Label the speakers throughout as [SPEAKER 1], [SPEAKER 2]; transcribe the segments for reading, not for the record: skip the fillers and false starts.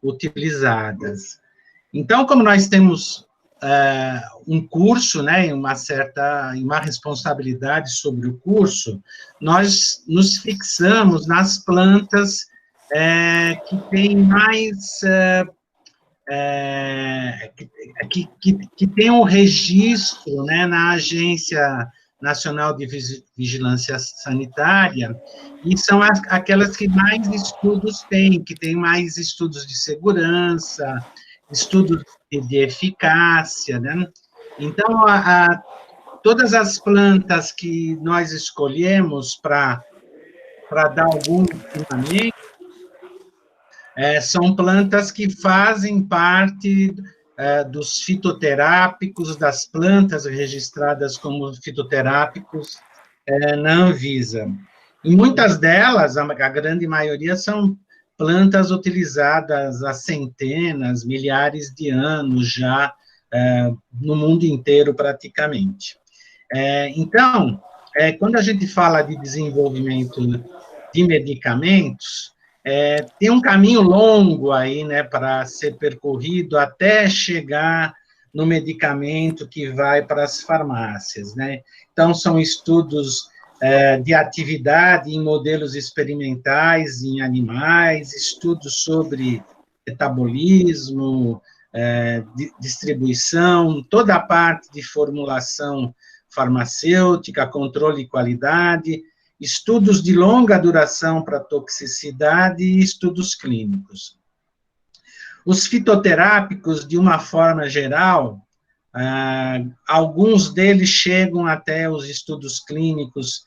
[SPEAKER 1] utilizadas. Então, como nós temos um curso, né, uma responsabilidade sobre o curso, nós nos fixamos nas plantas que têm mais, que tem um registro, né, na Agência Nacional de Vigilância Sanitária, e são aquelas que mais estudos têm, que têm mais estudos de segurança, estudos de eficácia, né? Então, todas as plantas que nós escolhemos para dar algum ensinamento, são plantas que fazem parte dos fitoterápicos, das plantas registradas como fitoterápicos na Anvisa. E muitas delas, a grande maioria, são plantas utilizadas há centenas, milhares de anos já, no mundo inteiro, praticamente. Então, quando a gente fala de desenvolvimento de medicamentos, tem um caminho longo aí, né, para ser percorrido até chegar no medicamento que vai para as farmácias, né? Então, são estudos de atividade em modelos experimentais em animais, estudos sobre metabolismo, distribuição, toda a parte de formulação farmacêutica, controle de qualidade, estudos de longa duração para toxicidade e estudos clínicos. Os fitoterápicos, de uma forma geral, alguns deles chegam até os estudos clínicos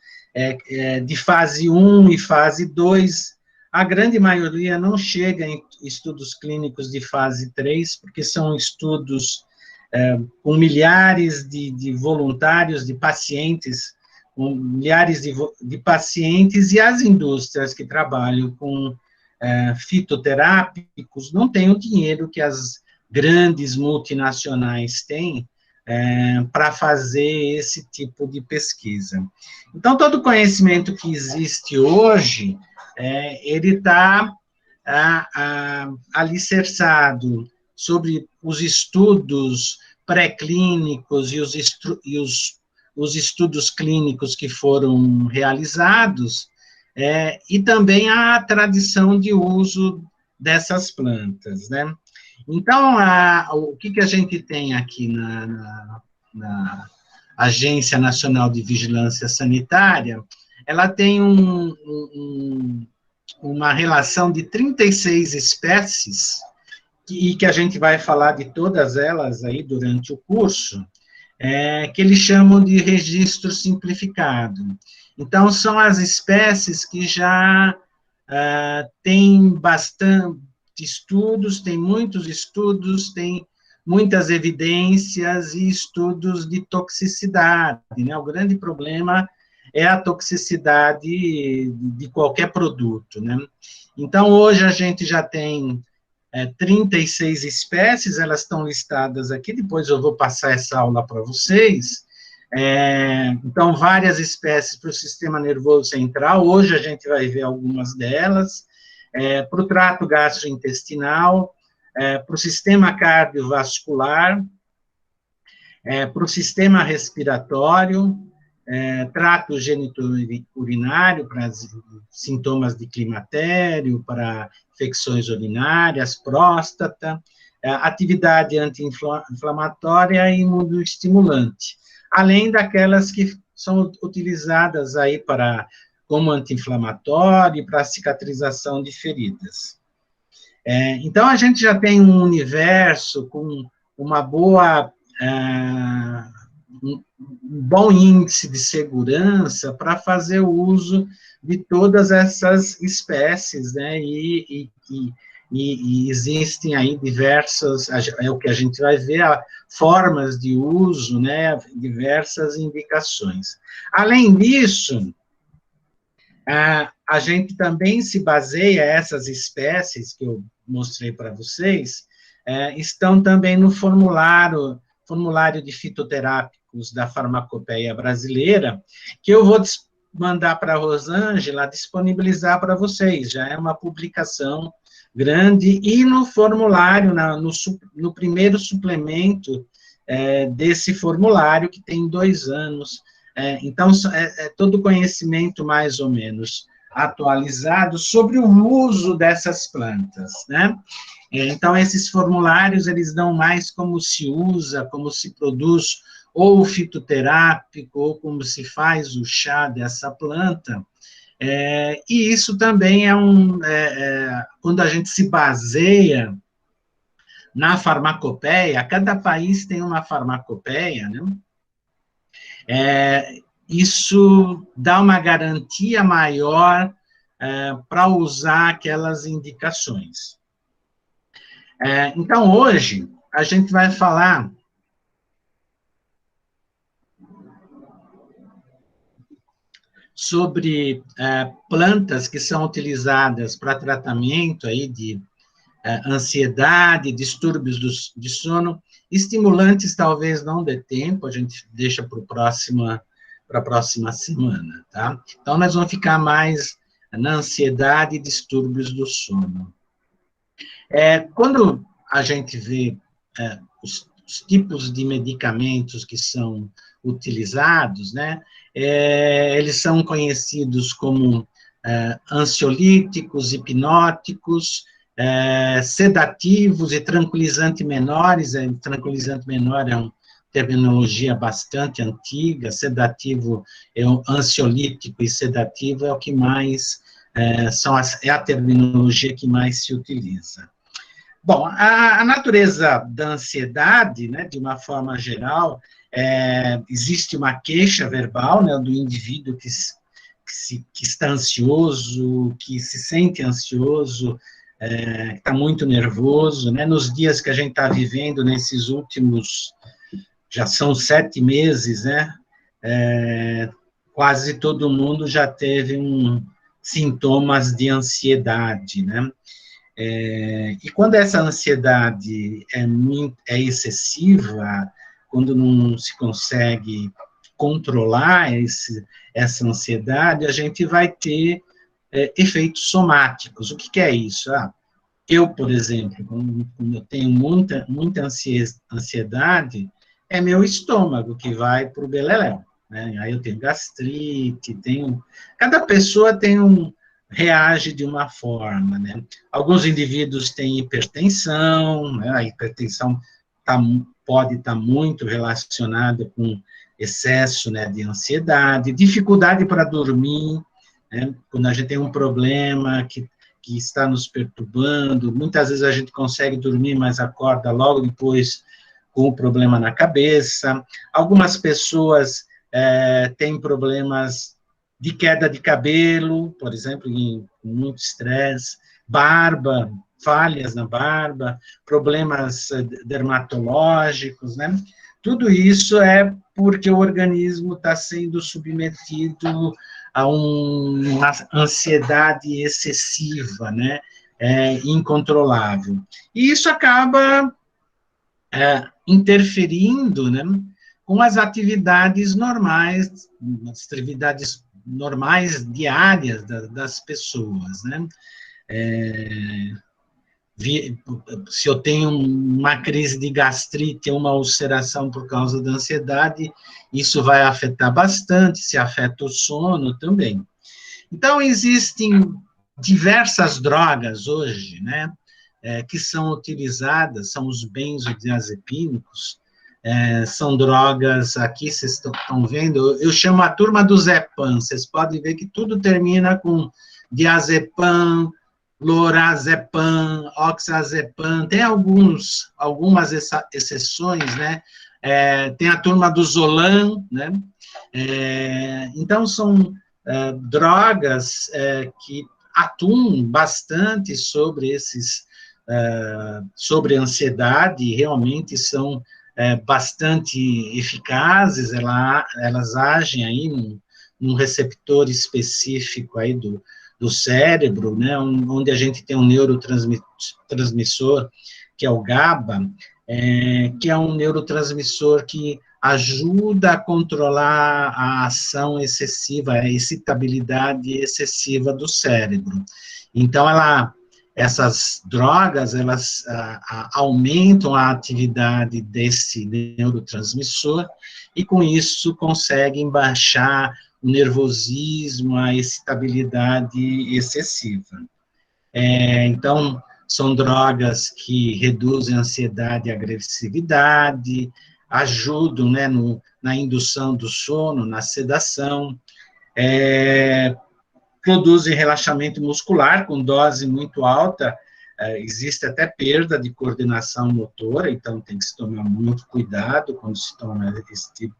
[SPEAKER 1] de fase 1 e fase 2, a grande maioria não chega em estudos clínicos de fase 3, porque são estudos com milhares de voluntários, de pacientes, com milhares de pacientes, e as indústrias que trabalham com fitoterápicos não têm o dinheiro que as grandes multinacionais têm para fazer esse tipo de pesquisa. Então, todo o conhecimento que existe hoje, ele está alicerçado sobre os estudos pré-clínicos e os estudos clínicos que foram realizados, e também a tradição de uso dessas plantas, né? Então, o que a gente tem aqui na Agência Nacional de Vigilância Sanitária? Ela tem uma relação de 36 espécies, e que a gente vai falar de todas elas aí durante o curso, que eles chamam de registro simplificado. Então, são as espécies que já têm bastante estudos, tem muitos estudos, tem muitas evidências e estudos de toxicidade, né? O grande problema é a toxicidade de qualquer produto, né? Então, hoje a gente já tem 36 espécies, elas estão listadas aqui, depois eu vou passar essa aula para vocês. Então, várias espécies para o sistema nervoso central, hoje a gente vai ver algumas delas, para o trato gastrointestinal, para o sistema cardiovascular, para o sistema respiratório, trato genitourinário, para sintomas de climatério, para infecções urinárias, próstata, atividade anti-inflamatória e imunoestimulante, além daquelas que são utilizadas aí como anti-inflamatório e para cicatrização de feridas. Então, a gente já tem um universo com uma boa, um bom índice de segurança para fazer o uso de todas essas espécies, né, e existem aí diversas, é o que a gente vai ver, formas de uso, né, diversas indicações. Além disso, a gente também se baseia, essas espécies que eu mostrei para vocês, estão também no formulário de fitoterápicos da Farmacopeia Brasileira, que eu vou mandar para a Rosângela disponibilizar para vocês, já é uma publicação grande, e no formulário, no primeiro suplemento desse formulário, que tem 2 anos. Então, todo conhecimento mais ou menos atualizado sobre o uso dessas plantas, né? Então, esses formulários, eles dão mais como se usa, como se produz, ou o fitoterápico, ou como se faz o chá dessa planta. E isso também quando a gente se baseia na farmacopeia, cada país tem uma farmacopeia, né? Isso dá uma garantia maior para usar aquelas indicações. Então, hoje, a gente vai falar sobre plantas que são utilizadas para tratamento aí de ansiedade, distúrbios de sono, estimulantes talvez não dê tempo, a gente deixa para a próxima semana, tá? Então, nós vamos ficar mais na ansiedade e distúrbios do sono. Quando a gente vê os tipos de medicamentos que são utilizados, né, eles são conhecidos como ansiolíticos, hipnóticos, sedativos e tranquilizantes menores. Tranquilizante menor é uma terminologia bastante antiga, sedativo, ansiolítico e sedativo é o que mais, é a terminologia que mais se utiliza. Bom, a natureza da ansiedade, né, de uma forma geral, existe uma queixa verbal, né, do indivíduo que está ansioso, que se sente ansioso, que está muito nervoso, né, nos dias que a gente está vivendo, nesses últimos, já são 7 meses, né, quase todo mundo já teve sintomas de ansiedade, né. E quando essa ansiedade é excessiva, quando não se consegue controlar essa ansiedade, a gente vai ter efeitos somáticos. O que é isso? Eu, por exemplo, quando eu tenho muita ansiedade, é meu estômago que vai para o beleléu, né? Aí eu tenho gastrite, cada pessoa reage de uma forma, né? Alguns indivíduos têm hipertensão, né? A hipertensão pode estar muito relacionada com excesso, né, de ansiedade, dificuldade para dormir, né? Quando a gente tem um problema que está nos perturbando, muitas vezes a gente consegue dormir, mas acorda logo depois com o problema na cabeça. Algumas pessoas têm problemas de queda de cabelo, por exemplo, em muito estresse, barba, falhas na barba, problemas dermatológicos, né? Tudo isso é porque o organismo está sendo submetido a uma ansiedade excessiva, né? Incontrolável. E isso acaba interferindo, né, com as atividades normais, diárias das pessoas, né? Se eu tenho uma crise de gastrite, uma ulceração por causa da ansiedade, isso vai afetar bastante, se afeta o sono também. Então, existem diversas drogas hoje, né, que são utilizadas, são os benzodiazepínicos, são drogas, aqui vocês estão vendo, eu chamo a turma do Zepam, vocês podem ver que tudo termina com diazepam, lorazepam, oxazepam, tem algumas exceções, né, tem a turma do Zolam, né, então são drogas que atuam bastante sobre sobre a ansiedade, realmente são bastante eficazes, elas agem aí num receptor específico aí do cérebro, né, onde a gente tem um neurotransmissor, que é o GABA, que é um neurotransmissor que ajuda a controlar a ação excessiva, a excitabilidade excessiva do cérebro. Então, essas drogas, elas aumentam a atividade desse neurotransmissor e, com isso, conseguem baixar o nervosismo, a excitabilidade excessiva. Então, são drogas que reduzem a ansiedade e a agressividade, ajudam, né, na indução do sono, na sedação, produzem relaxamento muscular com dose muito alta, existe até perda de coordenação motora, então tem que se tomar muito cuidado quando se toma esse tipo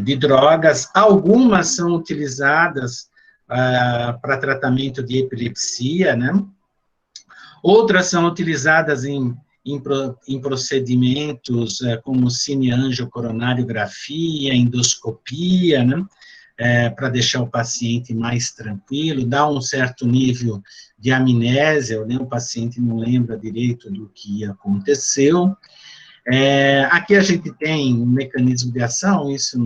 [SPEAKER 1] de drogas. Algumas são utilizadas para tratamento de epilepsia, né? Outras são utilizadas em procedimentos como cineangiocoronariografia, endoscopia, né? Para deixar o paciente mais tranquilo, dá um certo nível de amnésia, né? O paciente não lembra direito do que aconteceu. Aqui a gente tem um mecanismo de ação, isso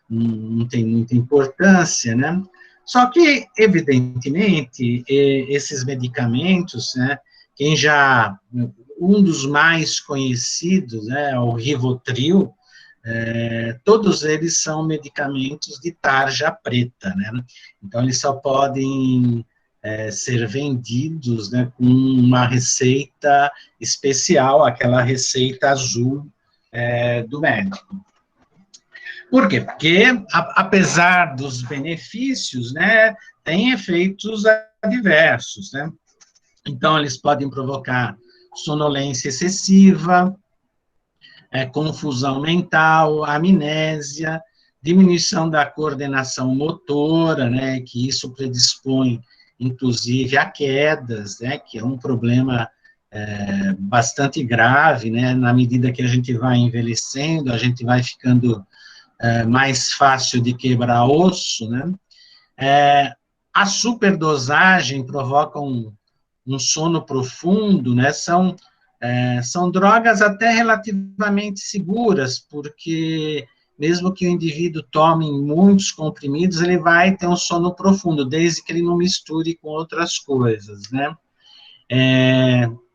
[SPEAKER 1] não tem muita importância, né? Só que, evidentemente, esses medicamentos, né, um dos mais conhecidos, né, o Rivotril, todos eles são medicamentos de tarja preta, né? Então, eles só podem ser vendidos, né, com uma receita especial, aquela receita azul do médico. Por quê? Porque, apesar dos benefícios, né, tem efeitos adversos, né? Então, eles podem provocar sonolência excessiva, confusão mental, amnésia, diminuição da coordenação motora, né, que isso predispõe, inclusive, a quedas, né, que é um problema bastante grave, né, na medida que a gente vai envelhecendo, a gente vai ficando mais fácil de quebrar osso, né. A superdosagem provoca um sono profundo, né, são drogas até relativamente seguras, porque mesmo que o indivíduo tome muitos comprimidos, ele vai ter um sono profundo, desde que ele não misture com outras coisas, né?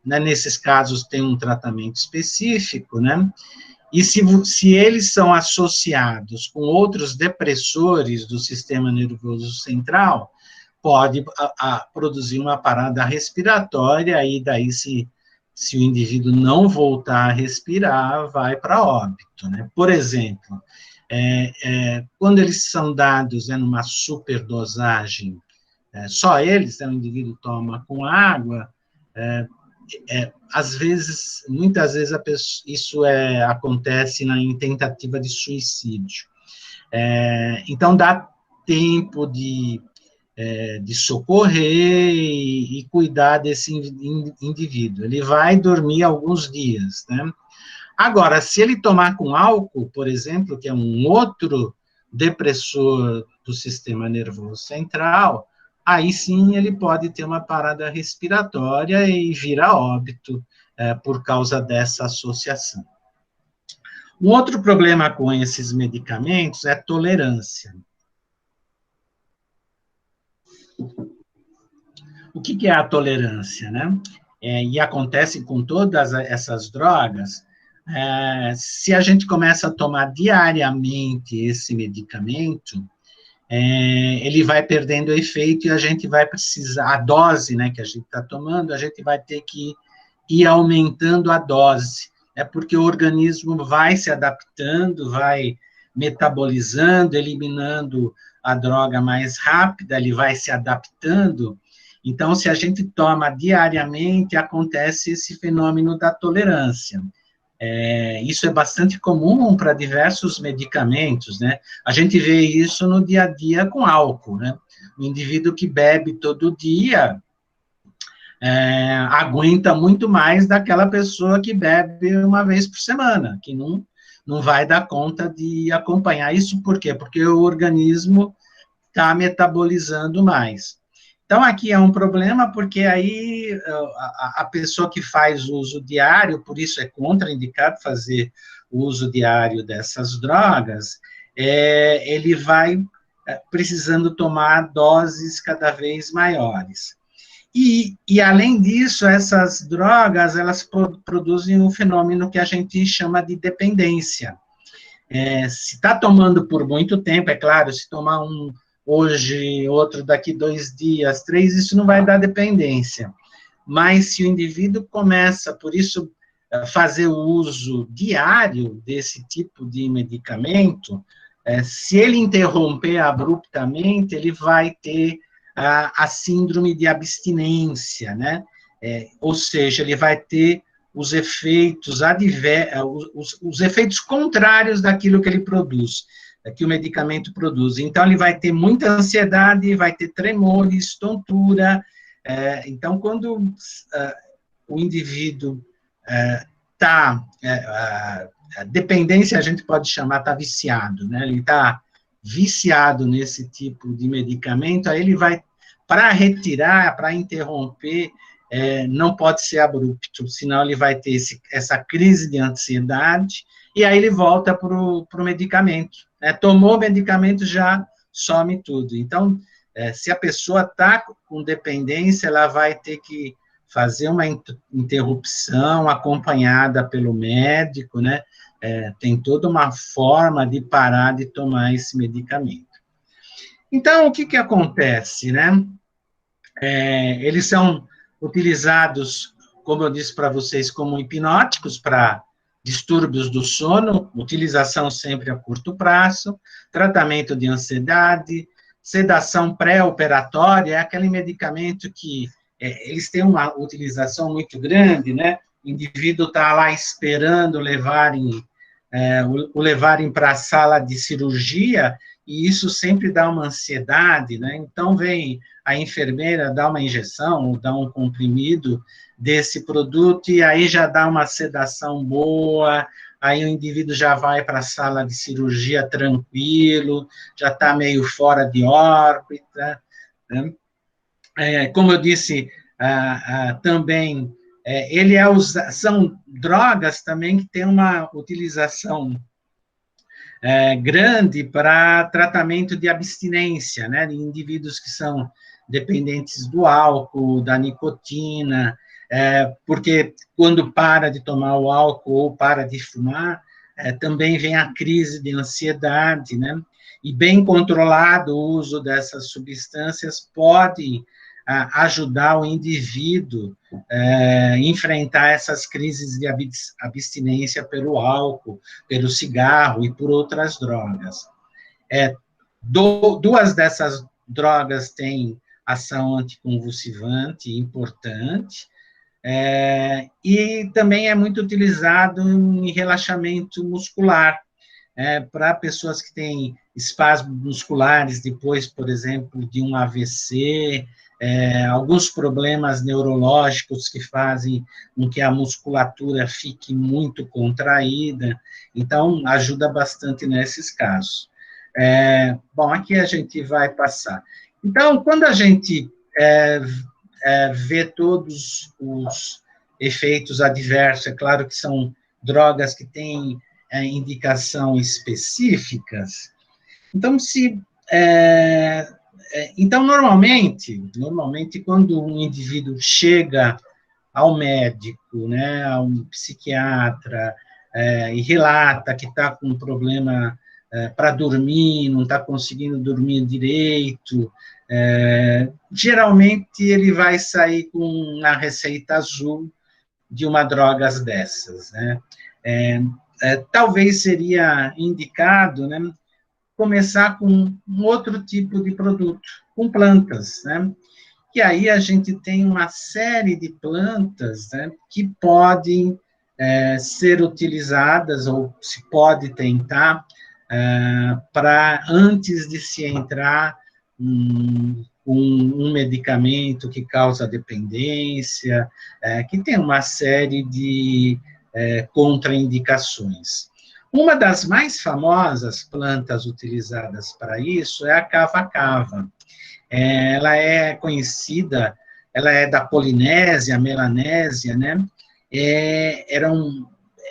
[SPEAKER 1] Nesses casos tem um tratamento específico, né? E se eles são associados com outros depressores do sistema nervoso central, pode produzir uma parada respiratória, e daí, se o indivíduo não voltar a respirar, vai para óbito, né? Por exemplo, quando eles são dados numa superdosagem, só eles, né, o indivíduo toma com água, às vezes, muitas vezes, isso acontece em tentativa de suicídio. Então, dá tempo de socorrer e cuidar desse indivíduo. Ele vai dormir alguns dias, né? Agora, se ele tomar com álcool, por exemplo, que é um outro depressor do sistema nervoso central, aí sim ele pode ter uma parada respiratória e vir a óbito por causa dessa associação. Um outro problema com esses medicamentos é a tolerância. O que é a tolerância, né? E acontece com todas essas drogas. Se a gente começa a tomar diariamente esse medicamento, ele vai perdendo efeito e a gente vai precisar, a dose, né, que a gente está tomando, a gente vai ter que ir aumentando a dose. Porque o organismo vai se adaptando, vai metabolizando, eliminando a droga mais rápida, ele vai se adaptando. Então, se a gente toma diariamente, acontece esse fenômeno da tolerância. Isso é bastante comum para diversos medicamentos, né? A gente vê isso no dia a dia com álcool, né? O indivíduo que bebe todo dia aguenta muito mais daquela pessoa que bebe uma vez por semana, que não vai dar conta de acompanhar isso. Por quê? Porque o organismo está metabolizando mais. Então, aqui é um problema, porque aí a pessoa que faz uso diário, por isso é contraindicado fazer o uso diário dessas drogas, ele vai precisando tomar doses cada vez maiores. E, além disso, essas drogas, elas produzem um fenômeno que a gente chama de dependência. Se está tomando por muito tempo, é claro, se tomar um hoje, outro daqui 2 dias, 3, isso não vai dar dependência. Mas se o indivíduo começa, por isso, a fazer o uso diário desse tipo de medicamento, se ele interromper abruptamente, ele vai ter a síndrome de abstinência, né? Ou seja, ele vai ter os efeitos os efeitos contrários daquilo que ele produz, que o medicamento produz. Então, ele vai ter muita ansiedade, vai ter tremores, tontura. Então, quando o indivíduo está a dependência, a gente pode chamar, está viciado, né? Ele está viciado nesse tipo de medicamento, aí ele vai, para retirar, para interromper, não pode ser abrupto, senão ele vai ter essa crise de ansiedade, e aí ele volta para o medicamento. Tomou o medicamento, já some tudo. Então, se a pessoa está com dependência, ela vai ter que fazer uma interrupção acompanhada pelo médico, né? Tem toda uma forma de parar de tomar esse medicamento. Então, o que acontece, né? Eles são utilizados, como eu disse para vocês, como hipnóticos para distúrbios do sono, utilização sempre a curto prazo, tratamento de ansiedade, sedação pré-operatória, é aquele medicamento que eles têm uma utilização muito grande, né? O indivíduo está lá esperando o levarem para a sala de cirurgia, e isso sempre dá uma ansiedade, né? Então, vem a enfermeira, dá uma injeção, ou dá um comprimido desse produto, e aí já dá uma sedação boa, aí o indivíduo já vai para a sala de cirurgia tranquilo, já está meio fora de órbita, né? Como eu disse, também, são drogas também que têm uma utilização grande para tratamento de abstinência, né, de indivíduos que são dependentes do álcool, da nicotina, porque quando para de tomar o álcool ou para de fumar, também vem a crise de ansiedade, né, e bem controlado o uso dessas substâncias pode ajudar o indivíduo a enfrentar essas crises de abstinência pelo álcool, pelo cigarro e por outras drogas. Duas dessas drogas têm ação anticonvulsivante importante, e também é muito utilizado em relaxamento muscular, para pessoas que têm espasmos musculares depois, por exemplo, de um AVC, alguns problemas neurológicos que fazem com que a musculatura fique muito contraída, então, ajuda bastante nesses casos. Bom, aqui a gente vai passar. Então, quando a gente vê todos os efeitos adversos, é claro que são drogas que têm indicação específicas, então, então, normalmente, quando um indivíduo chega ao médico, né, a um psiquiatra, e relata que está com um problema para dormir, não está conseguindo dormir direito, geralmente ele vai sair com uma receita azul de uma droga dessas, né? Talvez seria indicado, né, começar com um outro tipo de produto, com plantas, né? E aí a gente tem uma série de plantas, né, que podem ser utilizadas, ou se pode tentar, para antes de se entrar um medicamento que causa dependência, que tem uma série de contraindicações. Uma das mais famosas plantas utilizadas para isso é a cava-cava. Ela é conhecida, ela é da Polinésia, Melanésia, né? Era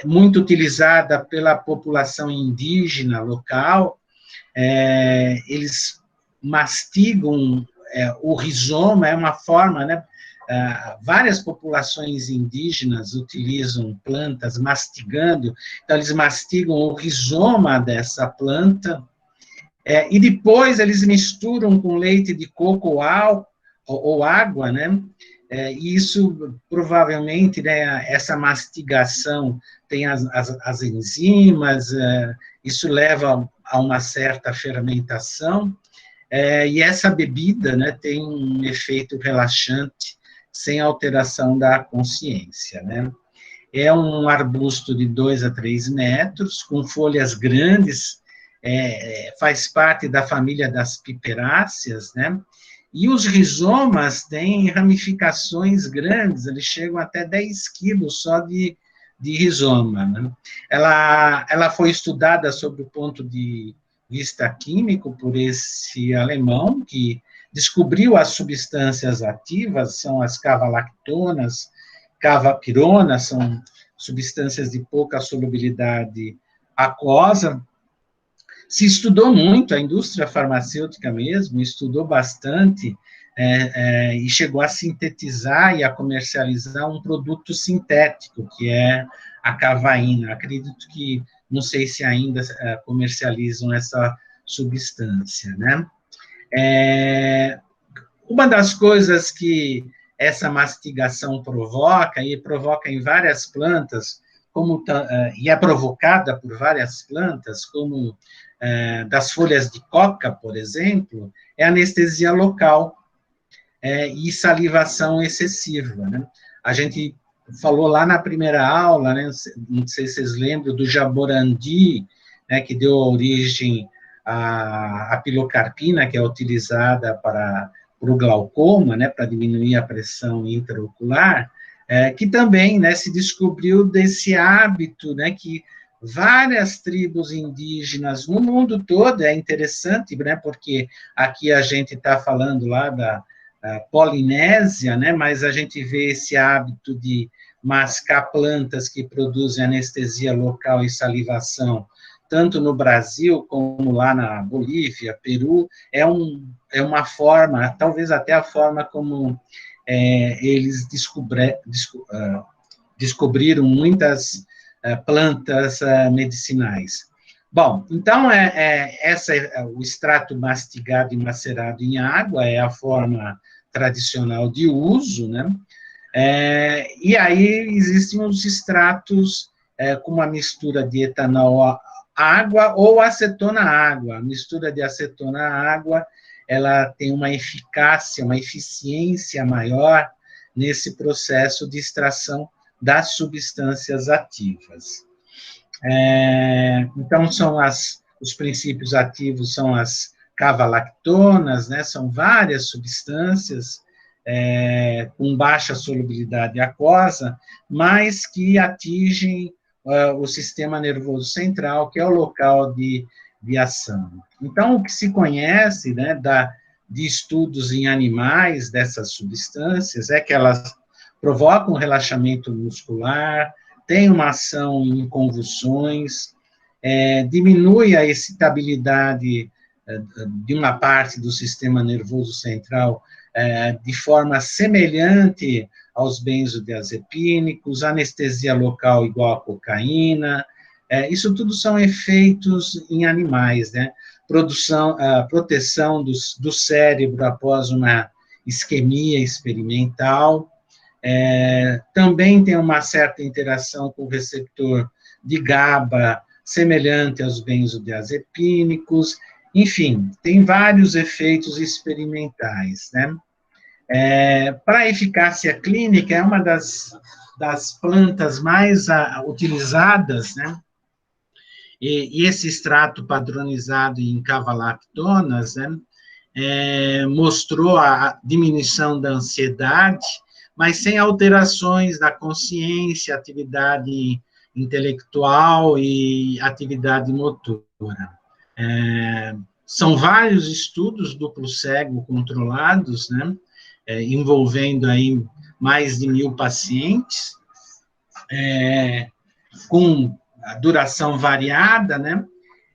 [SPEAKER 1] muito utilizada pela população indígena local. Eles mastigam o rizoma, é uma forma, né, várias populações indígenas utilizam plantas mastigando, então eles mastigam o rizoma dessa planta, e depois eles misturam com leite de coco ou água, né? E isso, provavelmente, né, essa mastigação tem as enzimas, isso leva a uma certa fermentação, e essa bebida, né, tem um efeito relaxante, sem alteração da consciência, né? É um arbusto de 2 a 3 metros, com folhas grandes, faz parte da família das piperáceas, né? E os rizomas têm ramificações grandes, eles chegam até 10 quilos só de rizoma, né? Ela foi estudada sob o ponto de vista químico por esse alemão, que descobriu as substâncias ativas, são as cavalactonas, cavapironas, são substâncias de pouca solubilidade aquosa. Se estudou muito, a indústria farmacêutica mesmo estudou bastante, e chegou a sintetizar e a comercializar um produto sintético, que é a cavaína. Acredito que, não sei se ainda comercializam essa substância, né? Uma das coisas que essa mastigação provoca, e provoca em várias plantas, e é provocada por várias plantas, como das folhas de coca, por exemplo, é anestesia local e salivação excessiva, né? A gente falou lá na primeira aula, né, não sei se vocês lembram, do jaborandi, né, que deu origem à pilocarpina, que é utilizada para o glaucoma, né, para diminuir a pressão intraocular, que também, né, se descobriu desse hábito, né, que várias tribos indígenas no mundo todo, é interessante, né, porque aqui a gente está falando lá da Polinésia, né, mas a gente vê esse hábito de mascar plantas que produzem anestesia local e salivação, tanto no Brasil como lá na Bolívia, Peru, é uma forma, talvez até a forma como eles descobriram muitas plantas medicinais. Bom, então, o extrato mastigado e macerado em água é a forma tradicional de uso, né? E aí existem os extratos com uma mistura de etanol água ou acetona água. A mistura de acetona água, ela tem uma eficácia, uma eficiência maior nesse processo de extração das substâncias ativas. Então, os princípios ativos são as cavalactonas, né, são várias substâncias com baixa solubilidade aquosa, mas que atingem o sistema nervoso central, que é o local de ação. Então, o que se conhece, né, de estudos em animais dessas substâncias é que elas provocam relaxamento muscular, tem uma ação em convulsões, diminui a excitabilidade de uma parte do sistema nervoso central de forma semelhante aos benzodiazepínicos, anestesia local igual a cocaína, isso tudo são efeitos em animais, né? Proteção do cérebro após uma isquemia experimental, também tem uma certa interação com o receptor de GABA, semelhante aos benzodiazepínicos, enfim, tem vários efeitos experimentais, né? Para a eficácia clínica, é uma das plantas mais utilizadas, né? E esse extrato padronizado em cavalactonas, né, mostrou a diminuição da ansiedade, mas sem alterações da consciência, atividade intelectual e atividade motora. São vários estudos duplo cego controlados, né, envolvendo aí mais de 1.000 pacientes, com a duração variada, né,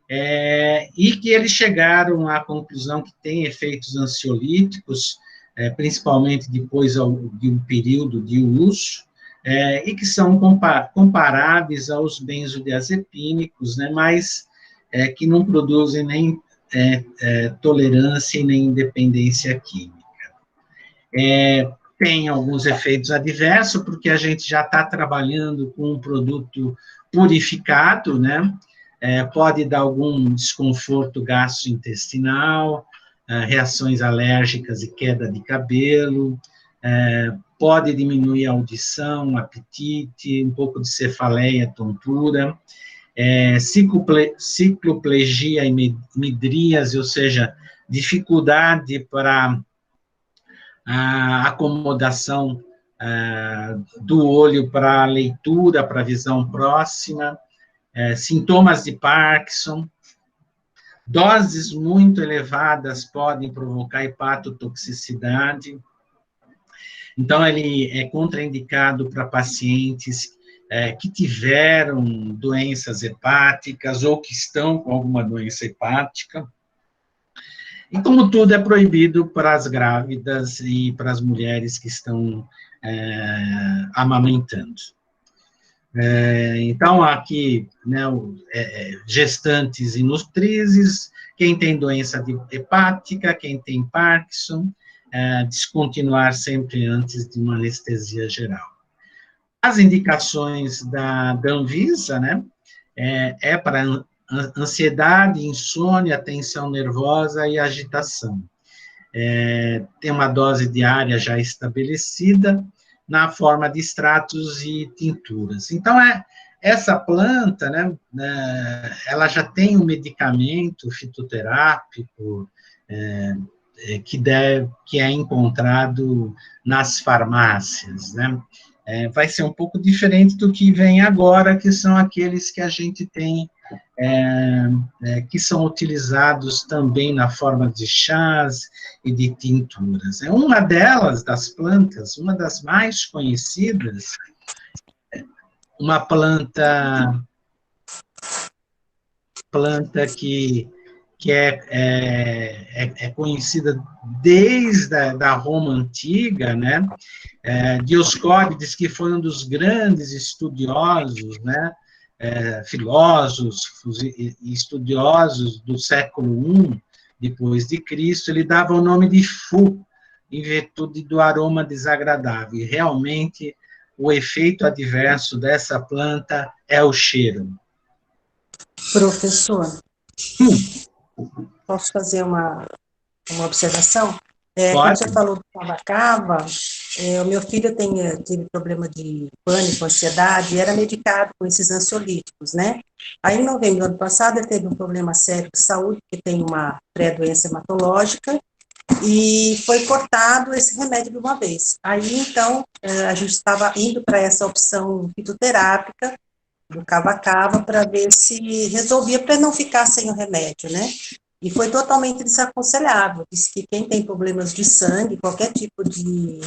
[SPEAKER 1] e que eles chegaram à conclusão que tem efeitos ansiolíticos principalmente depois de um período de uso, e que são comparáveis aos benzodiazepínicos, né, mas que não produzem nem tolerância e nem dependência química. Tem alguns efeitos adversos, porque a gente já está trabalhando com um produto purificado, né? Pode dar algum desconforto gastrointestinal, reações alérgicas e queda de cabelo, pode diminuir a audição, apetite, um pouco de cefaleia, tontura, cicloplegia e midríase, ou seja, dificuldade para a acomodação do olho para a leitura, para a visão próxima, sintomas de Parkinson. Doses muito elevadas podem provocar hepatotoxicidade. Então, ele é contraindicado para pacientes que tiveram doenças hepáticas ou que estão com alguma doença hepática. E, como tudo, é proibido para as grávidas e para as mulheres que estão amamentando. Então, aqui, né, gestantes e nutrizes, quem tem doença hepática, quem tem Parkinson, descontinuar sempre antes de uma anestesia geral. As indicações da Anvisa, né, para ansiedade, insônia, tensão nervosa e agitação. Tem uma dose diária já estabelecida na forma de extratos e tinturas. Então, essa planta, né, ela já tem um medicamento fitoterápico que é encontrado nas farmácias, né? Vai ser um pouco diferente do que vem agora, que são aqueles que a gente tem, que são utilizados também na forma de chás e de tinturas. Uma delas, das plantas, uma das mais conhecidas, uma planta que é conhecida desde a Roma Antiga, né? Dioscórides, que foi um dos grandes estudiosos, né? Filósofos e estudiosos do século I depois de Cristo, ele dava o nome de Fu, em virtude do aroma desagradável. E realmente o efeito adverso dessa planta é o cheiro.
[SPEAKER 2] Professor, posso fazer uma observação? Quando você falou do cava-cava, o meu filho teve problema de pânico, ansiedade, e era medicado com esses ansiolíticos, né? Aí, em novembro do ano passado, ele teve um problema sério de saúde, que tem uma pré-doença hematológica, e foi cortado esse remédio de uma vez. Aí, então, a gente estava indo para essa opção fitoterápica, do cava-cava, para ver se resolvia, para não ficar sem o remédio, né? E foi totalmente desaconselhável. Diz que quem tem problemas de sangue, qualquer tipo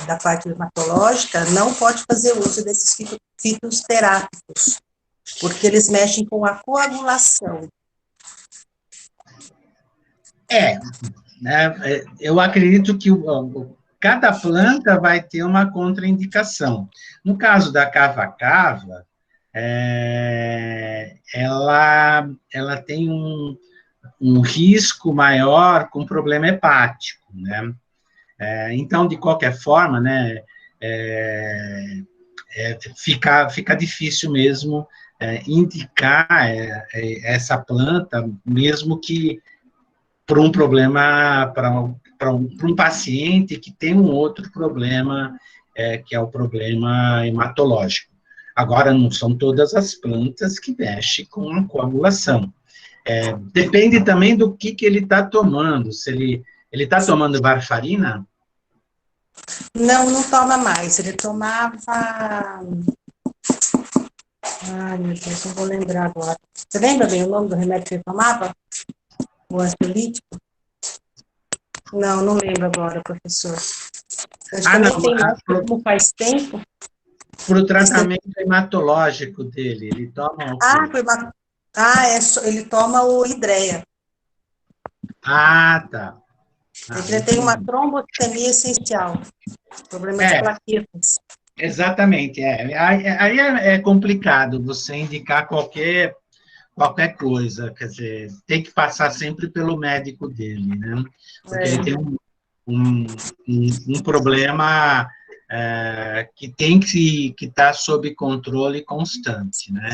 [SPEAKER 2] da parte hematológica, não pode fazer uso desses fitoterápicos, porque eles mexem com a coagulação.
[SPEAKER 1] Eu acredito que cada planta vai ter uma contraindicação. No caso da cava-cava, ela tem um risco maior com problema hepático, né? Então, de qualquer forma, né, fica difícil mesmo indicar essa planta, mesmo que por um problema, para um paciente que tem um outro problema, que é o problema hematológico. Agora, não são todas as plantas que mexem com a coagulação. Depende também do que ele está tomando. Se ele está tomando varfarina?
[SPEAKER 2] Não, não toma mais. Ele tomava... Ai, meu Deus, não vou lembrar agora. Você lembra bem o nome do remédio que ele tomava? O ansiolítico? Não lembro agora, professor. Acho que nem tem mais, como faz tempo.
[SPEAKER 1] Para o tratamento hematológico dele, ele toma o quê?
[SPEAKER 2] Ele toma o Hidrea.
[SPEAKER 1] Ah, tá.
[SPEAKER 2] Ele tem uma trombocitemia essencial, problema de plaquetas.
[SPEAKER 1] Exatamente, aí é complicado você indicar qualquer coisa, quer dizer, tem que passar sempre pelo médico dele, né? Porque ele tem um problema que tem que estar sob controle constante, né?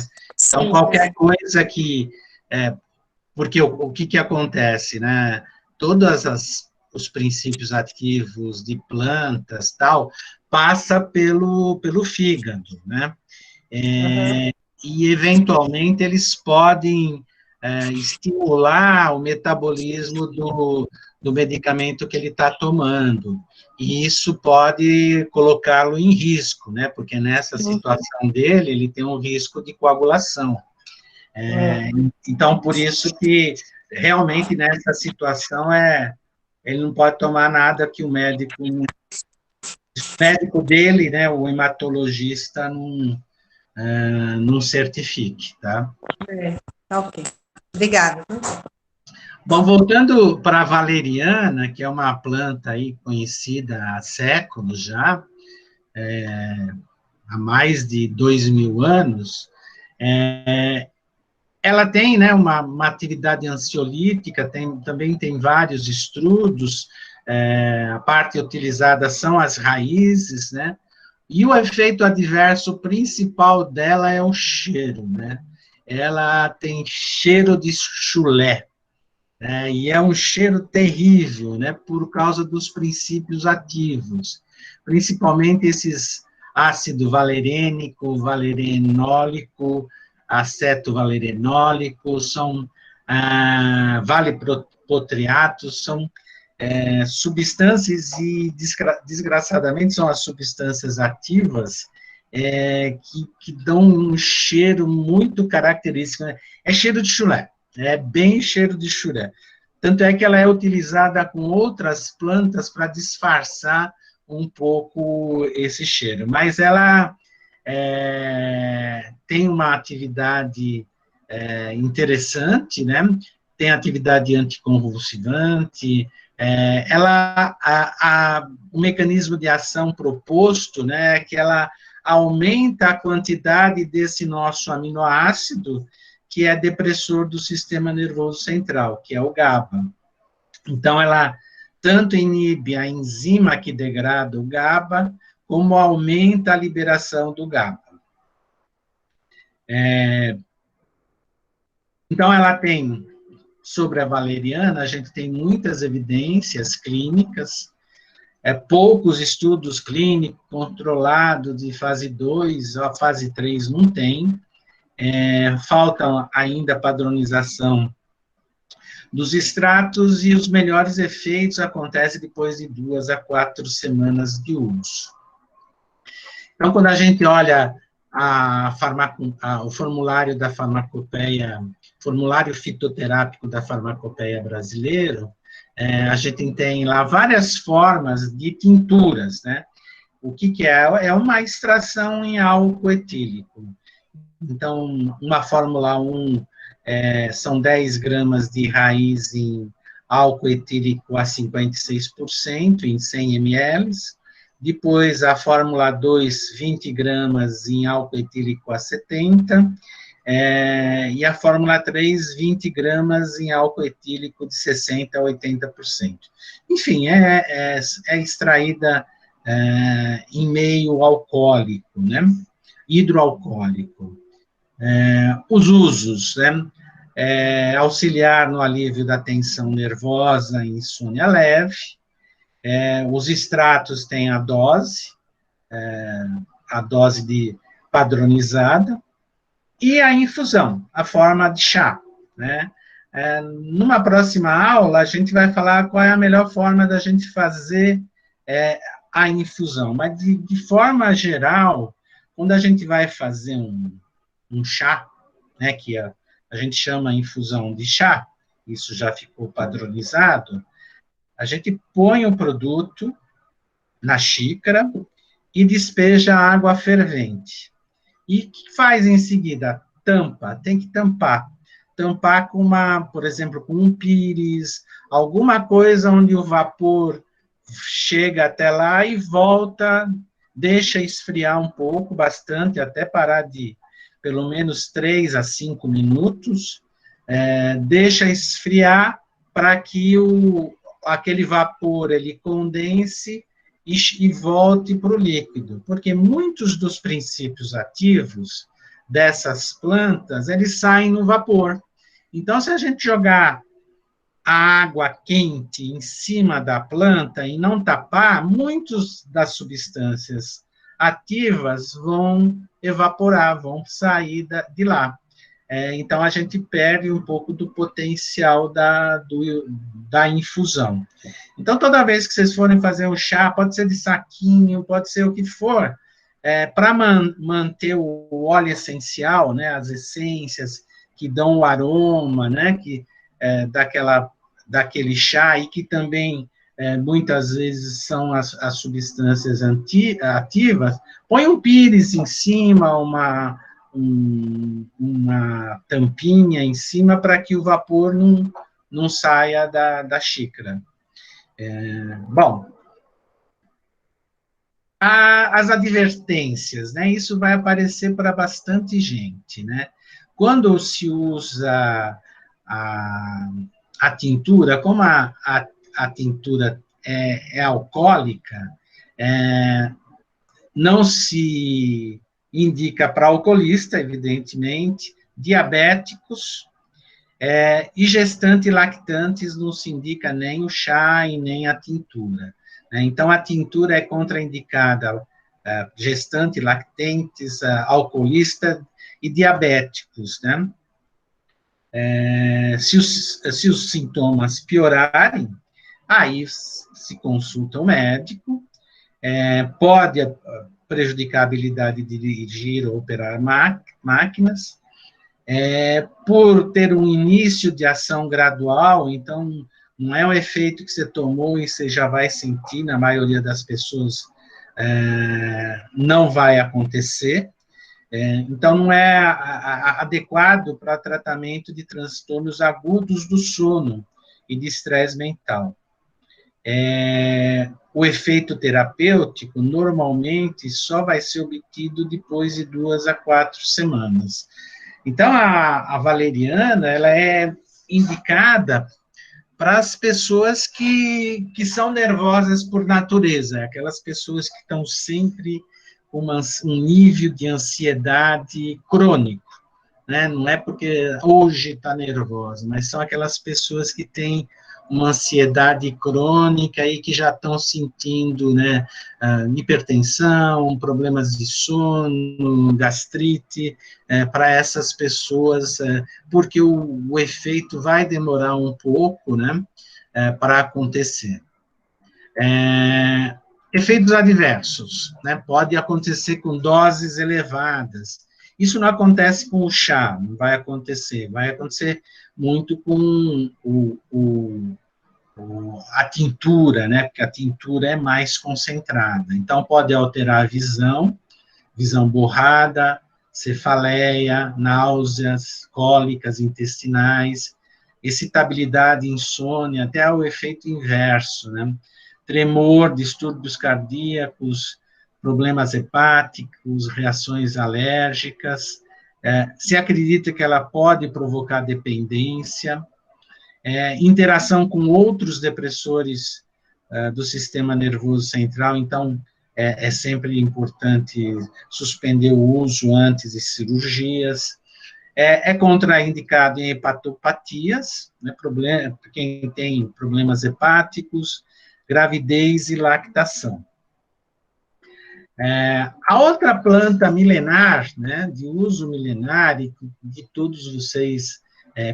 [SPEAKER 1] Então, qualquer coisa que... porque o que acontece, né? Os princípios ativos de plantas, tal, passa pelo fígado, né? E, eventualmente, eles podem estimular o metabolismo do medicamento que ele está tomando, e isso pode colocá-lo em risco, né? Porque nessa situação dele, ele tem um risco de coagulação. Então, por isso que, realmente, nessa situação, ele não pode tomar nada que o médico dele, né, o hematologista, não certifique, tá?
[SPEAKER 2] Ok. Obrigada.
[SPEAKER 1] Bom, voltando para a valeriana, que é uma planta aí conhecida há séculos já, há mais de 2.000 anos, ela tem, né, uma atividade ansiolítica, também tem vários estudos, a parte utilizada são as raízes, né, e o efeito adverso principal dela é o cheiro, né, ela tem cheiro de chulé, né, e é um cheiro terrível, né, por causa dos princípios ativos, principalmente esses ácido valerênico, valerenólico, acetovalenólico, são valepotriatos, são substâncias e, desgraçadamente, são as substâncias ativas que dão um cheiro muito característico, né? É cheiro de chulé, é bem cheiro de chulé. Tanto é que ela é utilizada com outras plantas para disfarçar um pouco esse cheiro, mas ela tem uma atividade interessante, né? Tem atividade anticonvulsivante, o mecanismo de ação proposto, né, é que ela aumenta a quantidade desse nosso aminoácido, que é depressor do sistema nervoso central, que é o GABA. Então, ela tanto inibe a enzima que degrada o GABA, como aumenta a liberação do GABA. Então, ela tem, sobre a valeriana, a gente tem muitas evidências clínicas, poucos estudos clínicos controlados de fase 2 ou fase 3 não tem, falta ainda padronização dos extratos, e os melhores efeitos acontecem depois de 2 a 4 semanas de uso. Então, quando a gente olha o formulário da farmacopeia, formulário fitoterápico da farmacopeia brasileiro, a gente tem lá várias formas de tinturas, né? O que é? É uma extração em álcool etílico. Então, uma fórmula 1 são 10 gramas de raiz em álcool etílico a 56%, em 100 ml. Depois, a fórmula 2, 20 gramas em álcool etílico a 70%. E a fórmula 3, 20 gramas em álcool etílico de 60% a 80%. Enfim, é extraída em meio alcoólico, né? Hidroalcoólico. Os usos, né? Auxiliar no alívio da tensão nervosa e insônia leve. Os extratos têm a dose padronizada, e a infusão, a forma de chá, né? Numa próxima aula, a gente vai falar qual é a melhor forma da gente fazer a infusão, mas de forma geral, quando a gente vai fazer um chá, né, que a gente chama infusão de chá, isso já ficou padronizado, a gente põe o produto na xícara e despeja água fervente. E o que faz em seguida? Tampa, tem que tampar. tampar com por exemplo, com um pires, alguma coisa onde o vapor chega até lá e volta, deixa esfriar um pouco, bastante, até parar de pelo menos 3 a 5 minutos, deixa esfriar para que aquele vapor ele condense e volte para o líquido, porque muitos dos princípios ativos dessas plantas, eles saem no vapor. Então, se a gente jogar a água quente em cima da planta e não tapar, muitas das substâncias ativas vão evaporar, vão sair de lá. Então, a gente perde um pouco do potencial da infusão. Então, toda vez que vocês forem fazer um chá, pode ser de saquinho, pode ser o que for, para manter o óleo essencial, né, as essências que dão o aroma, né, daquele chá, e que também, muitas vezes, são as substâncias ativas, põe um pires em cima, uma tampinha em cima para que o vapor não saia da xícara. Bom, as advertências, né? Isso vai aparecer para bastante gente, né? Quando se usa a tintura, como a tintura é alcoólica, não se indica para alcoolista, evidentemente, diabéticos, e gestante e lactantes não se indica nem o chá e nem a tintura. Né? Então, a tintura é contraindicada gestante, lactentes, alcoolista e diabéticos. Né? Se os sintomas piorarem, aí se consulta o médico, pode prejudicar a habilidade de dirigir ou operar máquinas, por ter um início de ação gradual, então não é um efeito que você tomou e você já vai sentir, na maioria das pessoas não vai acontecer, então não é adequado para tratamento de transtornos agudos do sono e de estresse mental. O efeito terapêutico, normalmente, só vai ser obtido depois de 2 a 4 semanas. Então, a valeriana, ela é indicada para as pessoas que são nervosas por natureza, aquelas pessoas que estão sempre com um nível de ansiedade crônico, né? Não é porque hoje está nervosa, mas são aquelas pessoas que têm uma ansiedade crônica e que já estão sentindo, né, hipertensão, problemas de sono, gastrite, para essas pessoas, porque o efeito vai demorar um pouco, né, para acontecer. Efeitos adversos, né, pode acontecer com doses elevadas. Isso não acontece com o chá, não vai acontecer muito com a tintura, né, porque a tintura é mais concentrada. Então, pode alterar a visão borrada, cefaleia, náuseas, cólicas intestinais, excitabilidade, insônia, até o efeito inverso, né, tremor, distúrbios cardíacos, problemas hepáticos, reações alérgicas, se acredita que ela pode provocar dependência, interação com outros depressores do sistema nervoso central, então é sempre importante suspender o uso antes de cirurgias, é contraindicado em hepatopatias, né, quem tem problemas hepáticos, gravidez e lactação. A outra planta milenar, né, de uso milenar, e que todos vocês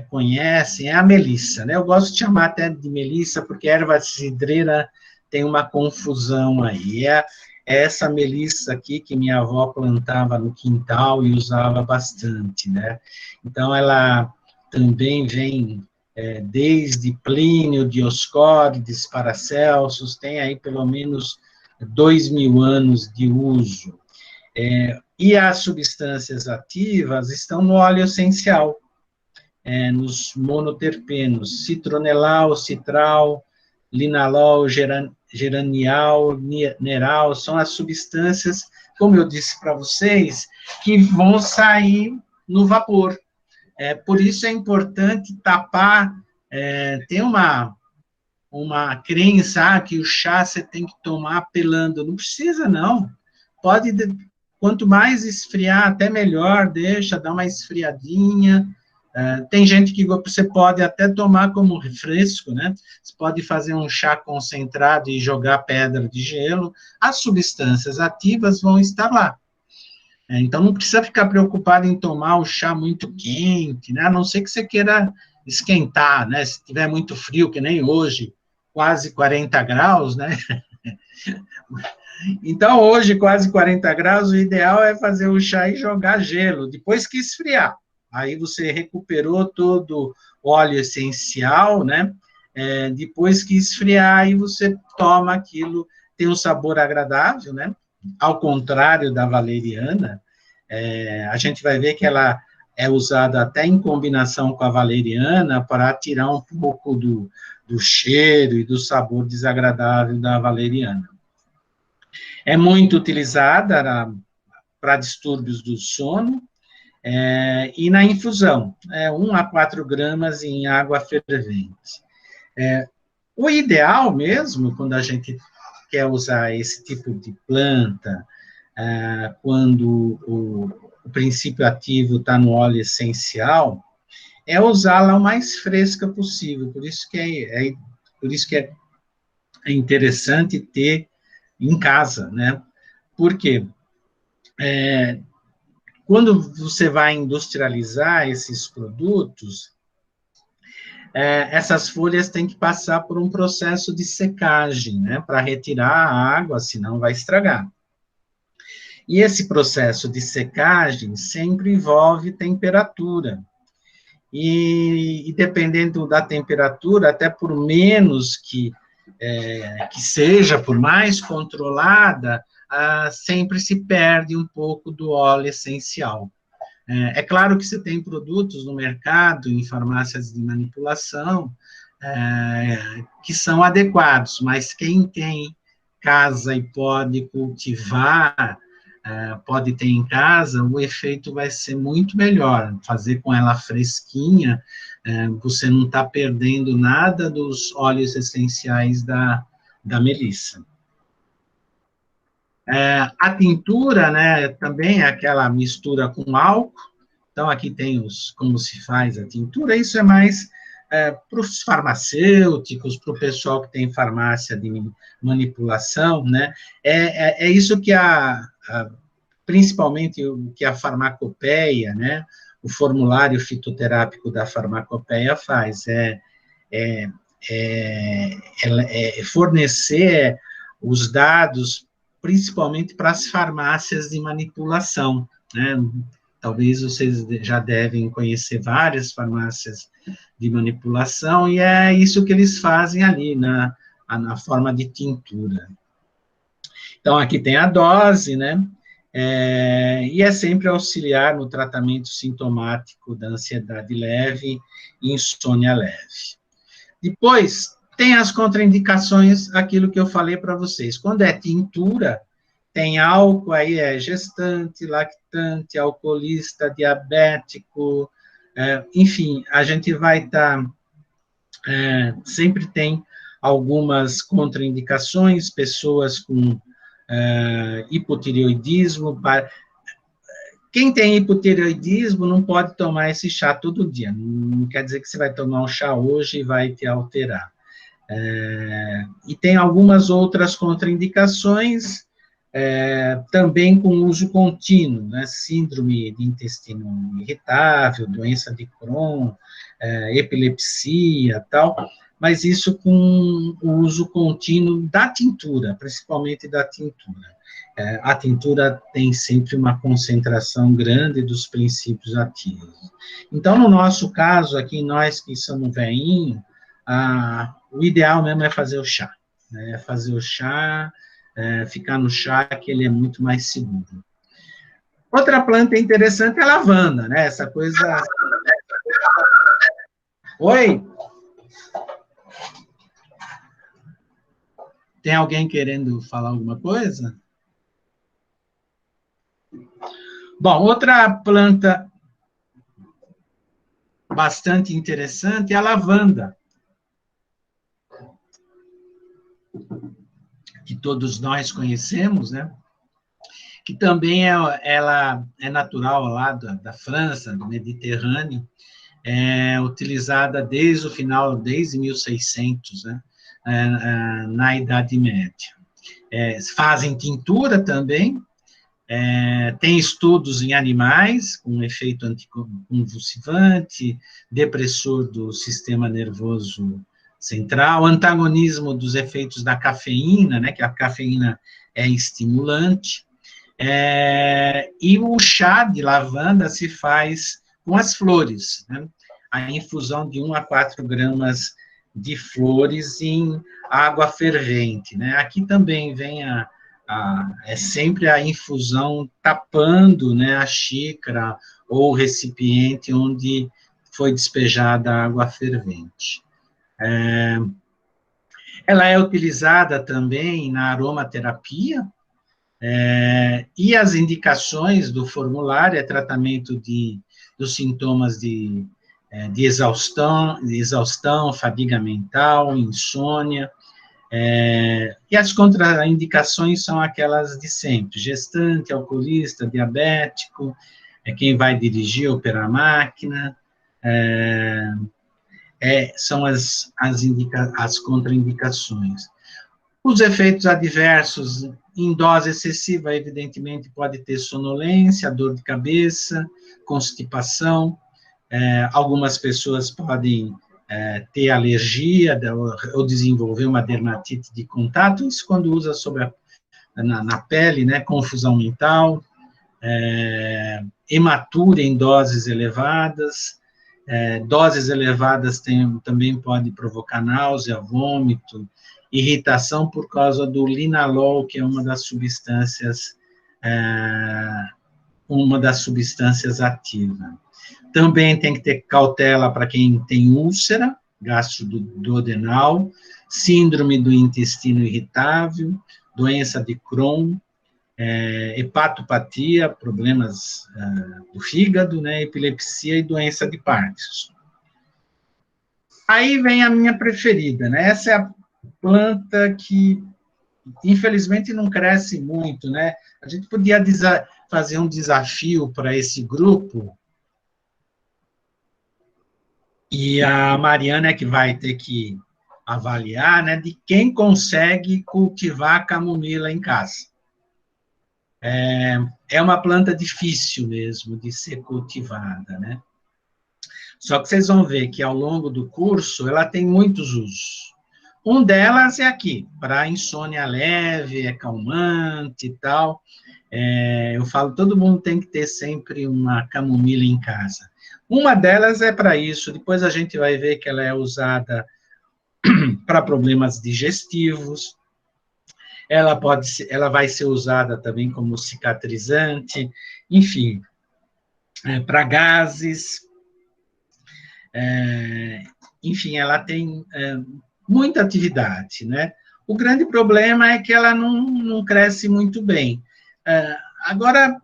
[SPEAKER 1] conhecem, é a melissa, né? Eu gosto de chamar até de melissa, porque erva cidreira tem uma confusão aí. É essa melissa aqui que minha avó plantava no quintal e usava bastante, né? Então, ela também vem desde Plínio, Dioscórides, Paracelsus, tem aí pelo menos 2.000 anos de uso. E as substâncias ativas estão no óleo essencial. nos monoterpenos, citronelal, citral, linalol, geranial, neral, são as substâncias, como eu disse para vocês, que vão sair no vapor. Por isso é importante tapar, tem uma crença que o chá você tem que tomar pelando. Não precisa, não. Pode, quanto mais esfriar, até melhor, deixa, dá uma esfriadinha. Tem gente que você pode até tomar como refresco, né? Você pode fazer um chá concentrado e jogar pedra de gelo, as substâncias ativas vão estar lá. Então, não precisa ficar preocupado em tomar o chá muito quente, né? A não ser que você queira esquentar, né? Se tiver muito frio, que nem hoje, quase 40 graus, né? Então, hoje, quase 40 graus, o ideal é fazer o chá e jogar gelo, depois que esfriar. Aí você recuperou todo o óleo essencial, né? Depois que esfriar, aí você toma aquilo, tem um sabor agradável, né? Ao contrário da valeriana, a gente vai ver que ela é usada até em combinação com a valeriana para tirar um pouco do cheiro e do sabor desagradável da valeriana. É muito utilizada para distúrbios do sono, e na infusão, 1 a 4 gramas em água fervente. O ideal mesmo, quando a gente quer usar esse tipo de planta, quando o princípio ativo está no óleo essencial, é usá-la o mais fresca possível. Por isso que é interessante ter em casa, né? Por quê? Quando você vai industrializar esses produtos, essas folhas têm que passar por um processo de secagem, né, para retirar a água, senão vai estragar. E esse processo de secagem sempre envolve temperatura. E dependendo da temperatura, até por menos que seja, por mais controlada, sempre se perde um pouco do óleo essencial. É claro que você tem produtos no mercado, em farmácias de manipulação, que são adequados, mas quem tem casa e pode cultivar, pode ter em casa, o efeito vai ser muito melhor. Fazer com ela fresquinha, você não está perdendo nada dos óleos essenciais da melissa. A tintura, né, também é aquela mistura com álcool. Então, aqui tem como se faz a tintura. Isso é mais para os farmacêuticos, para o pessoal que tem farmácia de manipulação, né? É isso que principalmente o que a farmacopeia, né? O formulário fitoterápico da farmacopeia faz, fornecer os dados principalmente para as farmácias de manipulação, né? Talvez vocês já devem conhecer várias farmácias de manipulação, e é isso que eles fazem ali, na forma de tintura. Então, aqui tem a dose, né? E é sempre auxiliar no tratamento sintomático da ansiedade leve e insônia leve. Depois, tem as contraindicações, aquilo que eu falei para vocês. Quando é tintura, tem álcool, aí é gestante, lactante, alcoolista, diabético, enfim, a gente vai estar... sempre tem algumas contraindicações, pessoas com hipotireoidismo. Quem tem hipotireoidismo não pode tomar esse chá todo dia, não quer dizer que você vai tomar um chá hoje e vai te alterar. E tem algumas outras contraindicações, também com uso contínuo, né? Síndrome de intestino irritável, doença de Crohn, epilepsia, tal, mas isso com o uso contínuo da tintura, principalmente da tintura. A tintura tem sempre uma concentração grande dos princípios ativos. Então, no nosso caso, aqui, nós que somos velhinhos, o ideal mesmo é fazer o chá, né? Fazer o chá, ficar no chá, que ele é muito mais seguro. Outra planta interessante é a lavanda, né? Essa coisa... Oi? Tem alguém querendo falar alguma coisa? Bom, outra planta bastante interessante é a lavanda, que todos nós conhecemos, né? Que também ela é natural lá da França, do Mediterrâneo, é utilizada desde o final, desde 1600, né? Na Idade Média. Fazem tintura também, tem estudos em animais, com efeito anticonvulsivante, depressor do sistema nervoso central, antagonismo dos efeitos da cafeína, né, que a cafeína é estimulante, e o chá de lavanda se faz com as flores, né, a infusão de 1 a 4 gramas de flores em água fervente, né, aqui também vem é sempre a infusão tapando, né, a xícara ou o recipiente onde foi despejada a água fervente. Ela é utilizada também na aromaterapia, e as indicações do formulário é tratamento dos sintomas de exaustão, fadiga mental, insônia, e as contraindicações são aquelas de sempre: gestante, alcoolista, diabético, quem vai dirigir, operar a máquina, são as contraindicações. Os efeitos adversos, em dose excessiva, evidentemente, pode ter sonolência, dor de cabeça, constipação, algumas pessoas podem ter alergia ou desenvolver uma dermatite de contato, isso quando usa na pele, né, confusão mental, hematura em doses elevadas, doses elevadas também podem provocar náusea, vômito, irritação por causa do linalol, que é uma das substâncias ativas. Também tem que ter cautela para quem tem úlcera gastroduodenal, síndrome do intestino irritável, doença de Crohn, hepatopatia, problemas do fígado, né, epilepsia e doença de Parkinson. Aí vem a minha preferida, né? Essa é a planta que, infelizmente, não cresce muito, né? A gente podia fazer um desafio para esse grupo, e a Mariana é que vai ter que avaliar, né, de quem consegue cultivar camomila em casa. É uma planta difícil mesmo de ser cultivada, né? Só que vocês vão ver que ao longo do curso ela tem muitos usos. Um delas é aqui, para insônia leve, é calmante e tal. Eu falo, todo mundo tem que ter sempre uma camomila em casa. Uma delas é para isso, depois a gente vai ver que ela é usada para problemas digestivos, ela vai ser usada também como cicatrizante, enfim, para gases, enfim, ela tem muita atividade, né? O grande problema é que ela não cresce muito bem. Agora,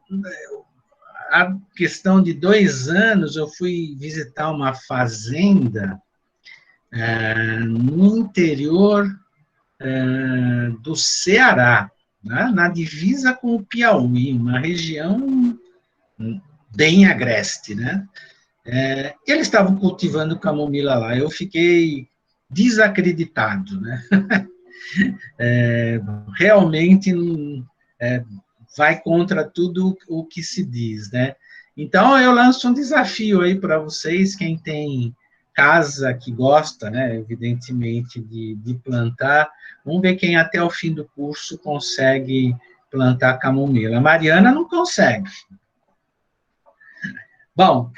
[SPEAKER 1] a questão de 2 anos, eu fui visitar uma fazenda no interior do Ceará, né, na divisa com o Piauí, uma região bem agreste, né? Eles estavam cultivando camomila lá, eu fiquei desacreditado, né? Realmente vai contra tudo o que se diz, né? Então, eu lanço um desafio aí para vocês, quem tem casa que gosta, né, evidentemente, de plantar, vamos ver quem até o fim do curso consegue plantar camomila. A Mariana não consegue. Bom,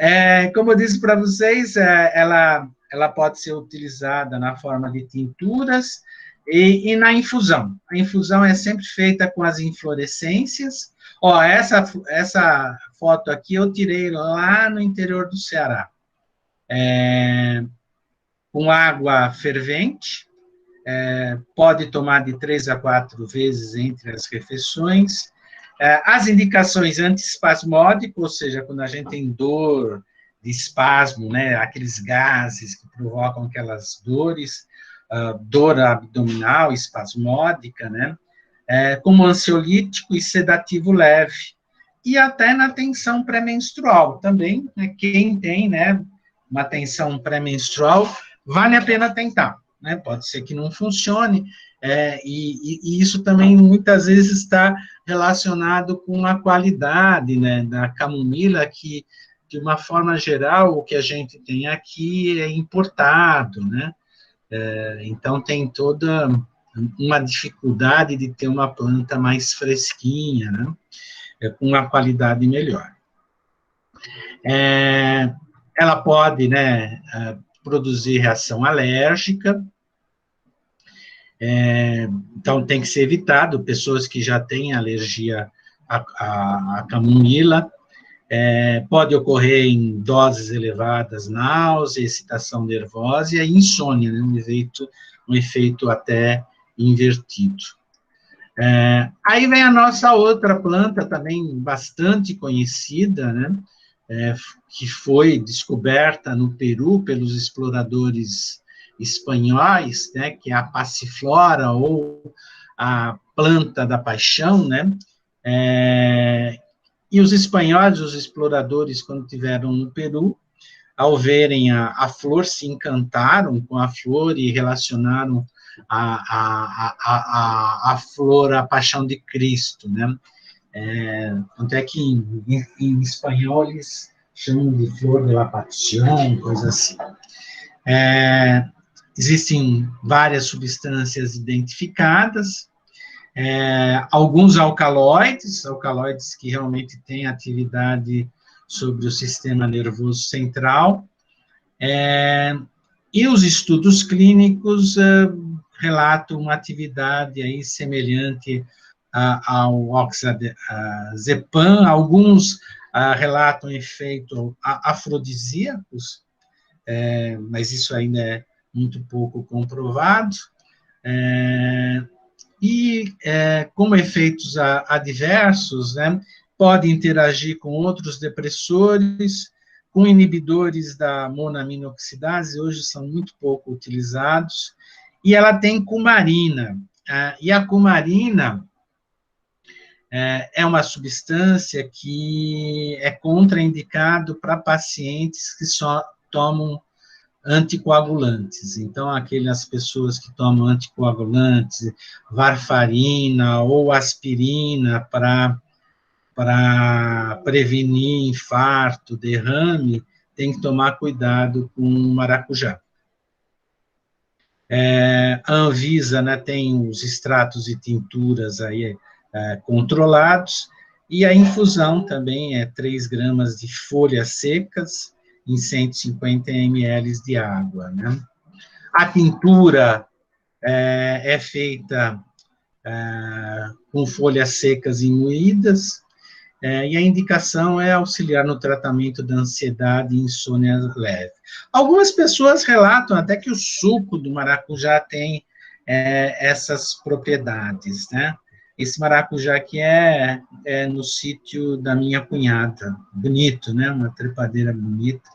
[SPEAKER 1] como eu disse para vocês, ela pode ser utilizada na forma de tinturas e na infusão. A infusão é sempre feita com as inflorescências. Ó, essa foto aqui eu tirei lá no interior do Ceará. com água fervente, pode tomar de 3 a 4 vezes entre as refeições. As indicações antiespasmódicas, ou seja, quando a gente tem dor de espasmo, né, aqueles gases que provocam aquelas dores, dor abdominal espasmódica, né, como ansiolítico e sedativo leve. E até na tensão pré-menstrual também, né, quem tem, né, uma tensão pré-menstrual, vale a pena tentar, né, pode ser que não funcione, e isso também muitas vezes está relacionado com a qualidade, né, da camomila, que, de uma forma geral, o que a gente tem aqui é importado, né, então tem toda uma dificuldade de ter uma planta mais fresquinha, né, com uma qualidade melhor. Ela pode, né, produzir reação alérgica, então tem que ser evitado, pessoas que já têm alergia à camomila, pode ocorrer em doses elevadas, náusea, excitação nervosa e insônia, né, um efeito até invertido. Aí vem a nossa outra planta, também bastante conhecida, né, que foi descoberta no Peru pelos exploradores espanhóis, né, que é a passiflora, ou a planta da paixão, né, e os espanhóis, os exploradores, quando estiveram no Peru, ao verem a flor, se encantaram com a flor e relacionaram a flor à paixão de Cristo, né? Tanto é que em espanhol eles chamam de flor de la paixão, coisa assim. Existem várias substâncias identificadas, alguns alcaloides que realmente têm atividade sobre o sistema nervoso central, e os estudos clínicos relatam uma atividade aí semelhante ao oxazepam, alguns relatam efeito afrodisíacos, mas isso ainda é muito pouco comprovado, e como efeitos adversos, né, pode interagir com outros depressores, com inibidores da monaminoxidase, hoje são muito pouco utilizados, e ela tem cumarina, e a cumarina é uma substância que é contraindicado para pacientes que só tomam anticoagulantes. Então, aquelas pessoas que tomam anticoagulantes, varfarina ou aspirina para prevenir infarto, derrame, tem que tomar cuidado com o maracujá. A Anvisa, né, tem os extratos e tinturas aí controlados, e a infusão também é 3 gramas de folhas secas em 150 ml de água, né? A tintura é feita com folhas secas e moídas, e a indicação é auxiliar no tratamento da ansiedade e insônia leve. Algumas pessoas relatam até que o suco do maracujá tem essas propriedades, né? Esse maracujá que é no sítio da minha cunhada, bonito, né? Uma trepadeira bonita,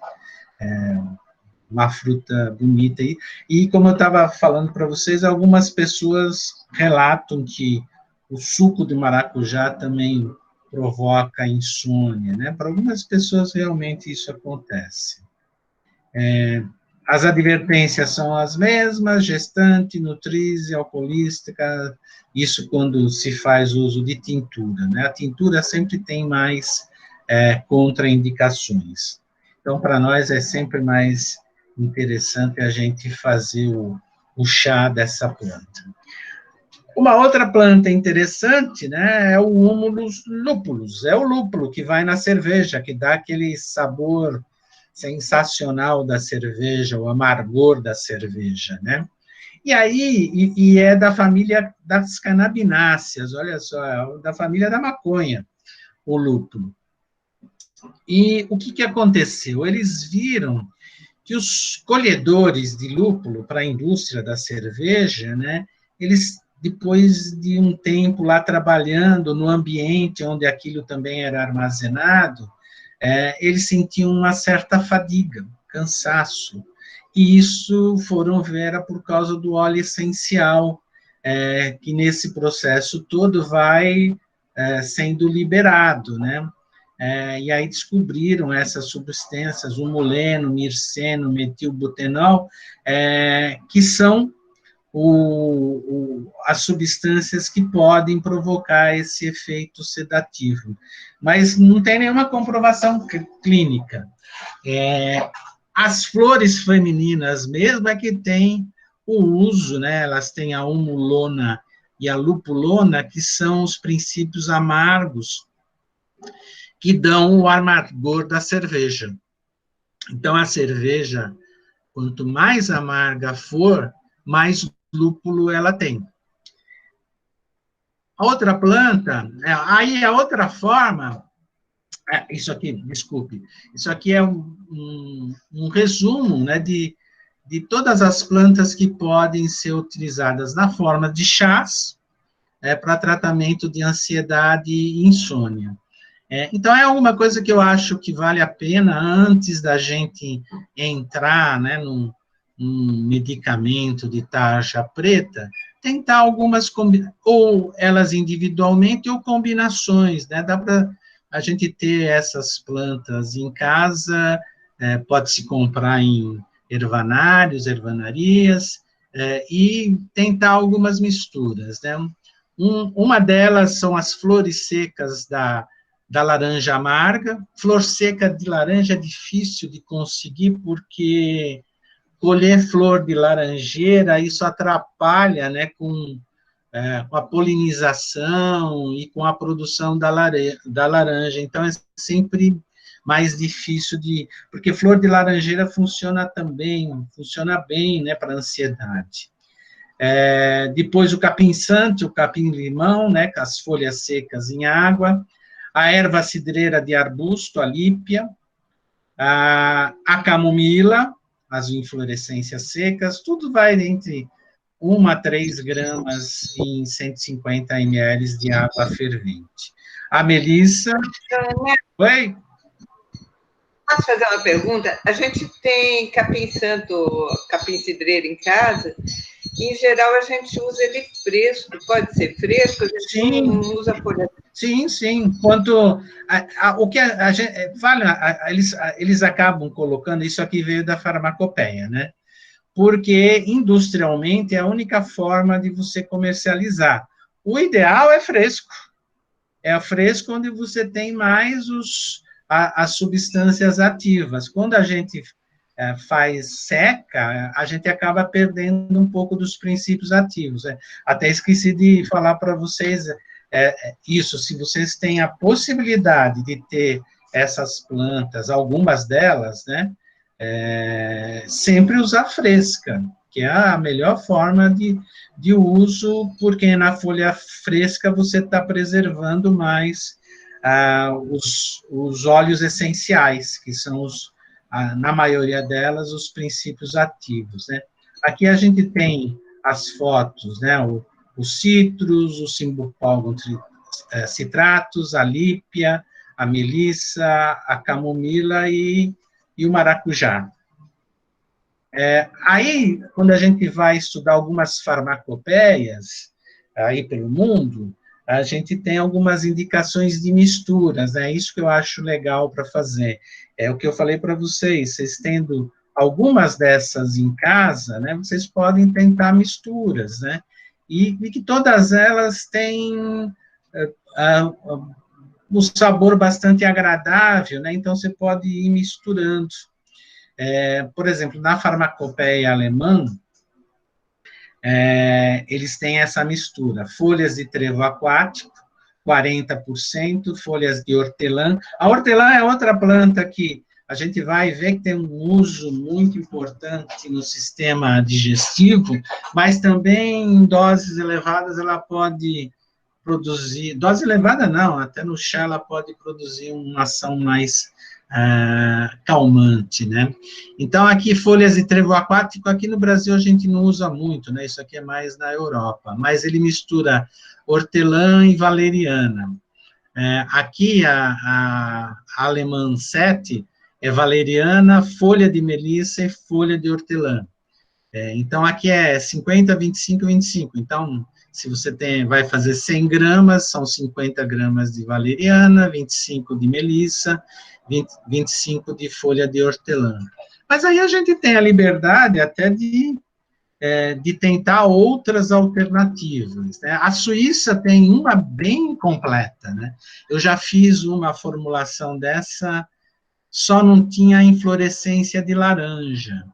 [SPEAKER 1] uma fruta bonita. E como eu estava falando para vocês, algumas pessoas relatam que o suco de maracujá também provoca insônia, né? Para algumas pessoas, realmente, isso acontece. As advertências são as mesmas: gestante, nutrícia, alcoolística, isso quando se faz uso de tintura, né? A tintura sempre tem mais contraindicações. Então, para nós, é sempre mais interessante a gente fazer o chá dessa planta. Uma outra planta interessante, né, é o Humulus lupulus, é o lúpulo que vai na cerveja, que dá aquele sabor sensacional da cerveja, o amargor da cerveja, né? E aí, é da família das canabináceas, olha só, é da família da maconha, o lúpulo. E o que aconteceu? Eles viram que os colhedores de lúpulo para a indústria da cerveja, né, eles, depois de um tempo lá trabalhando no ambiente onde aquilo também era armazenado, eles sentiam uma certa fadiga, cansaço, e isso foram ver era por causa do óleo essencial, que nesse processo todo vai sendo liberado, né? E aí descobriram essas substâncias, o muleno, mirceno, metilbutenol, que são as substâncias que podem provocar esse efeito sedativo. Mas não tem nenhuma comprovação clínica. As flores femininas mesmo é que têm o uso, né? Elas têm a humulona e a lupulona, que são os princípios amargos que dão o amargor da cerveja. Então, a cerveja, quanto mais amarga for, mais lúpulo ela tem. A outra planta, aí a outra forma, isso aqui, desculpe, isso aqui é um resumo, né, de todas as plantas que podem ser utilizadas na forma de chás, para tratamento de ansiedade e insônia. Então, é alguma coisa que eu acho que vale a pena, antes da gente entrar, né, num medicamento de tarja preta, tentar algumas, ou elas individualmente, ou combinações, né? Dá para a gente ter essas plantas em casa, pode-se comprar em ervanários, ervanarias, e tentar algumas misturas, né? Uma delas são as flores secas da laranja amarga. Flor seca de laranja é difícil de conseguir, porque colher flor de laranjeira, isso atrapalha, né, com a polinização e com a produção da laranja. Então, é sempre mais difícil porque flor de laranjeira funciona bem, né, para ansiedade. Depois o capim-santo, o capim-limão, né, com as folhas secas em água, a erva cidreira de arbusto, a lípia, a camomila, as inflorescências secas, tudo vai entre 1 a 3 gramas em 150 ml de água fervente. A melissa... Oi?
[SPEAKER 3] Posso fazer uma pergunta? A gente tem capim-santo, capim-cidreiro em casa, e, em geral, a gente usa ele fresco. Pode ser fresco? A gente não usa folha.
[SPEAKER 1] Sim. O que a gente... eles acabam colocando... Isso aqui veio da farmacopeia, né? Porque, industrialmente, é a única forma de você comercializar. O ideal é fresco. É fresco onde você tem mais as substâncias ativas. Quando a gente faz seca, a gente acaba perdendo um pouco dos princípios ativos. Até esqueci de falar para vocês isso, se vocês têm a possibilidade de ter essas plantas, algumas delas, né, sempre usar fresca, que é a melhor forma de uso, porque na folha fresca você está preservando mais os óleos essenciais, que são, na maioria delas, os princípios ativos, né? Aqui a gente tem as fotos, né? O citrus, o Cymbopogon citratus, a lípia, a melissa, a camomila e o maracujá. Aí, quando a gente vai estudar algumas farmacopeias aí pelo mundo, a gente tem algumas indicações de misturas, né? Isso que eu acho legal para fazer. É o que eu falei para vocês tendo algumas dessas em casa, né? Vocês podem tentar misturas, né? E que todas elas têm um sabor bastante agradável, né? Então, você pode ir misturando. Por exemplo, na farmacopeia alemã, eles têm essa mistura: folhas de trevo aquático, 40%, folhas de hortelã. A hortelã é outra planta que a gente vai ver que tem um uso muito importante no sistema digestivo, mas também em doses elevadas ela pode produzir, dose elevada não, até no chá ela pode produzir uma ação mais calmante, né? Então, aqui, folhas de trevo aquático, aqui no Brasil a gente não usa muito, né? Isso aqui é mais na Europa, mas ele mistura hortelã e valeriana. Aqui, a alemã 7 é valeriana, folha de melissa e folha de hortelã. Então, aqui é 50, 25, 25. Então, se você vai fazer 100 gramas, são 50 gramas de valeriana, 25 de melissa, 25 de folha de hortelã. Mas aí a gente tem a liberdade até de tentar outras alternativas, né? A Suíça tem uma bem completa, né? Eu já fiz uma formulação dessa, só não tinha inflorescência de laranja,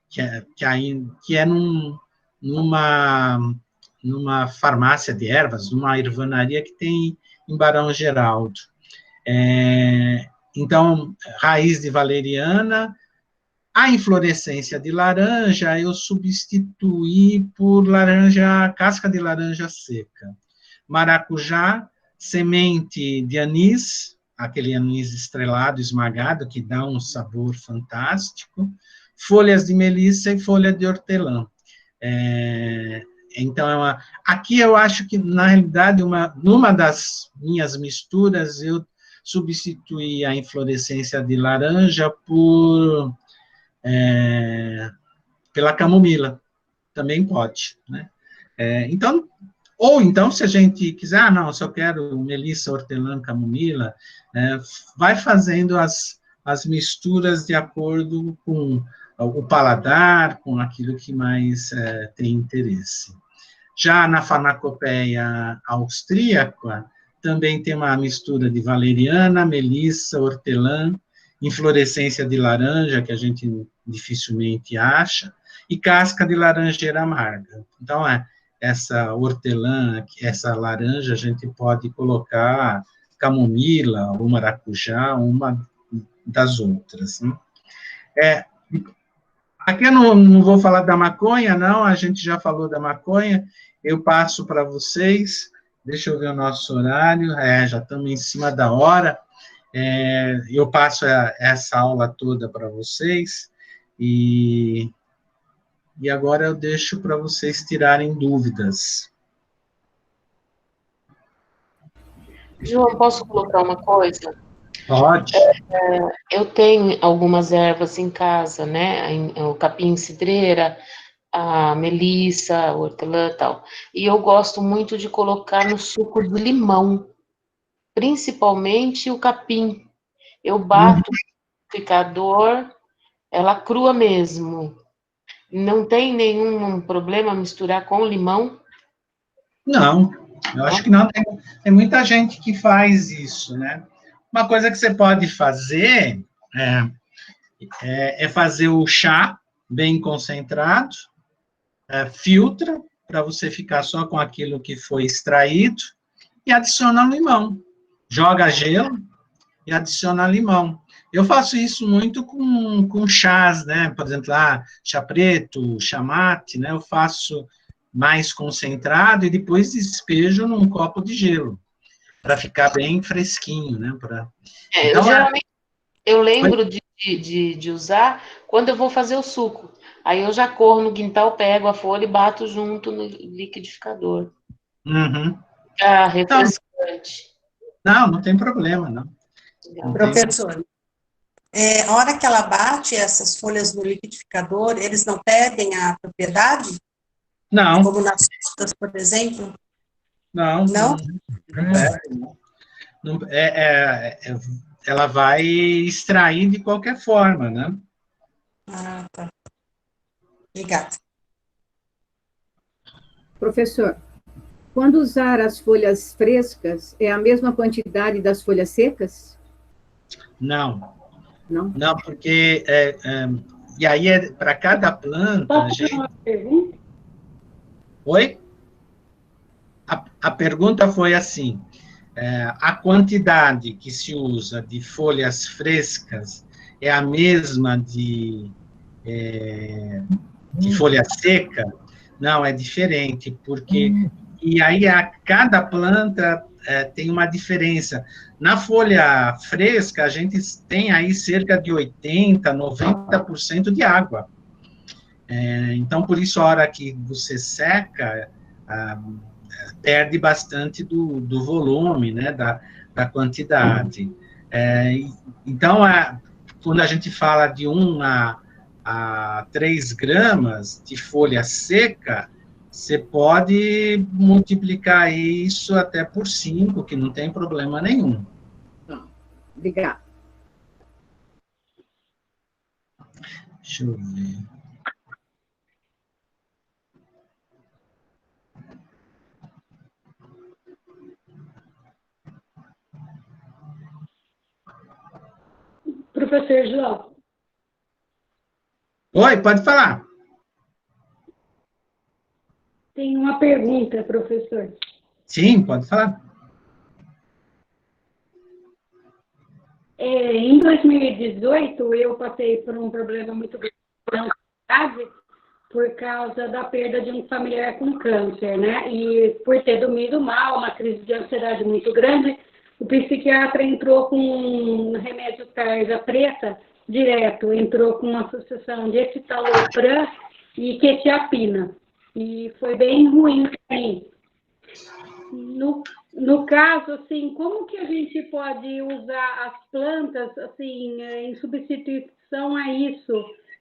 [SPEAKER 1] que é numa farmácia de ervas, numa ervanaria que tem em Barão Geraldo. Então, raiz de valeriana, a inflorescência de laranja eu substituí por casca de laranja seca. Maracujá, semente de anis, aquele anis estrelado, esmagado, que dá um sabor fantástico, folhas de melissa e folha de hortelã. Então, aqui eu acho que, na realidade, numa das minhas misturas, eu substituí a inflorescência de laranja pela camomila, também pode, né? Então, ou então, se a gente quiser, não, se eu quero melissa, hortelã, camomila, vai fazendo as misturas de acordo com o paladar, com aquilo que mais tem interesse. Já na farmacopeia austríaca, também tem uma mistura de valeriana, melissa, hortelã, inflorescência de laranja, que a gente dificilmente acha, e casca de laranjeira amarga. Então, essa hortelã, essa laranja, a gente pode colocar camomila, ou maracujá, uma das outras, né? Aqui eu não vou falar da maconha, não, a gente já falou da maconha, eu passo para vocês, deixa eu ver o nosso horário, já estamos em cima da hora, eu passo essa aula toda para vocês, e agora eu deixo para vocês tirarem dúvidas.
[SPEAKER 4] João, posso colocar uma coisa?
[SPEAKER 1] Pode.
[SPEAKER 4] Eu tenho algumas ervas em casa, né? O capim-cidreira, a melissa, a hortelã e tal. E eu gosto muito de colocar no suco de limão, principalmente o capim. Eu bato no liquidificador, ela crua mesmo. Não tem nenhum problema misturar com limão?
[SPEAKER 1] Não, eu acho que não. Tem muita gente que faz isso, né? Uma coisa que você pode fazer é fazer o chá bem concentrado, filtra, para você ficar só com aquilo que foi extraído, e adiciona limão. Joga gelo e adiciona limão. Eu faço isso muito com chás, né? Por exemplo, chá preto, chá mate, né? Eu faço mais concentrado e depois despejo num copo de gelo, para ficar bem fresquinho, né?
[SPEAKER 4] Então, geralmente, eu lembro de usar quando eu vou fazer o suco. Aí eu já corro no quintal, pego a folha e bato junto no liquidificador.
[SPEAKER 1] Uhum.
[SPEAKER 4] Fica refrescante.
[SPEAKER 1] Não tem problema, não.
[SPEAKER 2] Professor, a hora que ela bate essas folhas no liquidificador, eles não perdem a propriedade?
[SPEAKER 1] Não.
[SPEAKER 2] Como nas frutas, por exemplo?
[SPEAKER 1] Não? Ela vai extrair de qualquer forma, né?
[SPEAKER 2] Ah, tá. Obrigada.
[SPEAKER 5] Professor, quando usar as folhas frescas, é a mesma quantidade das folhas secas?
[SPEAKER 1] Não.
[SPEAKER 5] Não?
[SPEAKER 1] Não, porque... e aí, para cada planta... Oi? A pergunta foi assim, a quantidade que se usa de folhas frescas é a mesma de folha seca? Não, é diferente, porque... E aí, cada planta tem uma diferença. Na folha fresca, a gente tem aí cerca de 80%, 90% de água. Então, por isso, a hora que você seca, perde bastante do volume, né, da quantidade. Então, quando a gente fala de 1 a 3 gramas de folha seca, você pode multiplicar isso até por 5, que não tem problema nenhum.
[SPEAKER 5] Obrigada.
[SPEAKER 1] Deixa eu ver.
[SPEAKER 6] Professor João.
[SPEAKER 1] Oi, pode falar.
[SPEAKER 6] Tem uma pergunta, professor.
[SPEAKER 1] Sim, pode falar.
[SPEAKER 6] Em 2018, eu passei por um problema muito grave por causa da perda de um familiar com câncer, né? E por ter dormido mal, uma crise de ansiedade muito grande, o psiquiatra entrou com um remédio tarja preta direto, entrou com uma associação de escitalopram e quetiapina. E foi bem ruim para mim. No caso, assim, como que a gente pode usar as plantas, assim, em substituição a isso,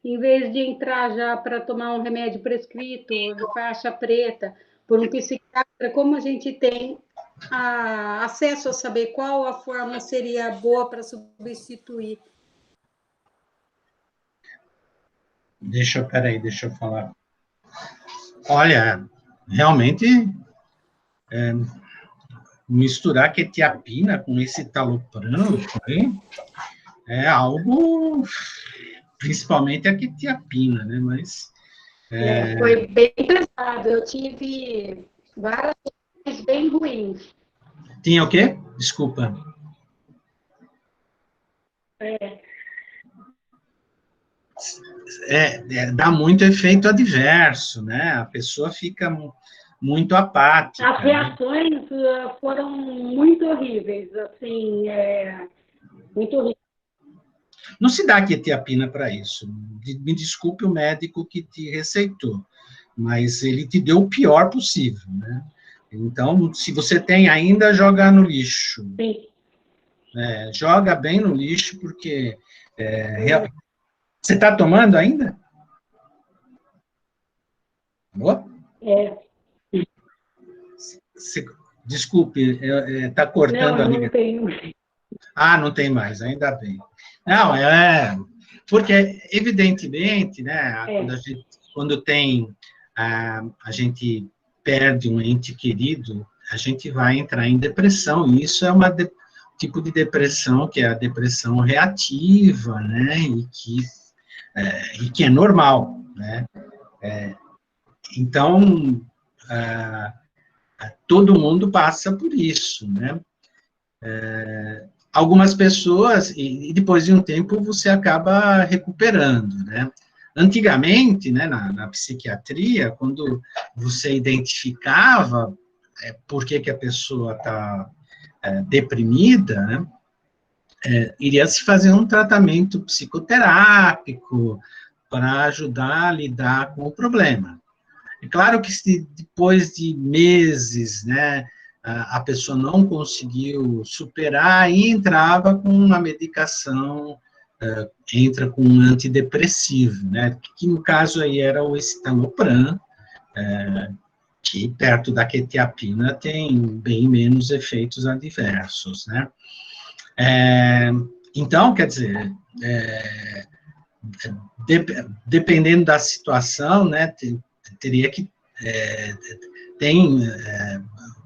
[SPEAKER 6] em vez de entrar já para tomar um remédio prescrito, de faixa preta, por um psiquiatra, como a gente tem acesso a saber qual a forma seria boa para substituir?
[SPEAKER 1] Deixa eu falar. Olha, realmente, misturar quetiapina com esse citalopram é algo, principalmente a quetiapina, né? Mas
[SPEAKER 6] foi bem pesado. Eu tive várias coisas bem ruins.
[SPEAKER 1] Tinha o quê? Desculpa. Dá muito efeito adverso, né? A pessoa fica muito apática.
[SPEAKER 6] As reações foram muito horríveis, assim, muito horríveis.
[SPEAKER 1] Não se dá quetiapina para isso. Me desculpe o médico que te receitou, mas ele te deu o pior possível, né? Então, se você tem ainda, joga no lixo.
[SPEAKER 6] Sim.
[SPEAKER 1] Joga bem no lixo, porque... Você está tomando ainda? Alô? Desculpe, está cortando a ligação.
[SPEAKER 6] Não tenho.
[SPEAKER 1] Não tem mais, ainda bem. Não, porque, evidentemente, né, quando a gente perde um ente querido, a gente vai entrar em depressão, e isso é tipo de depressão que é a depressão reativa, né, e que é normal, né. Então, todo mundo passa por isso, né. Algumas pessoas, e depois de um tempo, você acaba recuperando, né. Antigamente, né, na psiquiatria, quando você identificava por que a pessoa está deprimida, né, iria se fazer um tratamento psicoterápico para ajudar a lidar com o problema. É claro que se depois de meses, né, a pessoa não conseguiu superar, aí entrava com uma medicação, entra com um antidepressivo, né, que no caso aí era o escitalopram, que perto da quetiapina tem bem menos efeitos adversos, né. Então, quer dizer, dependendo da situação, né, teria que... tem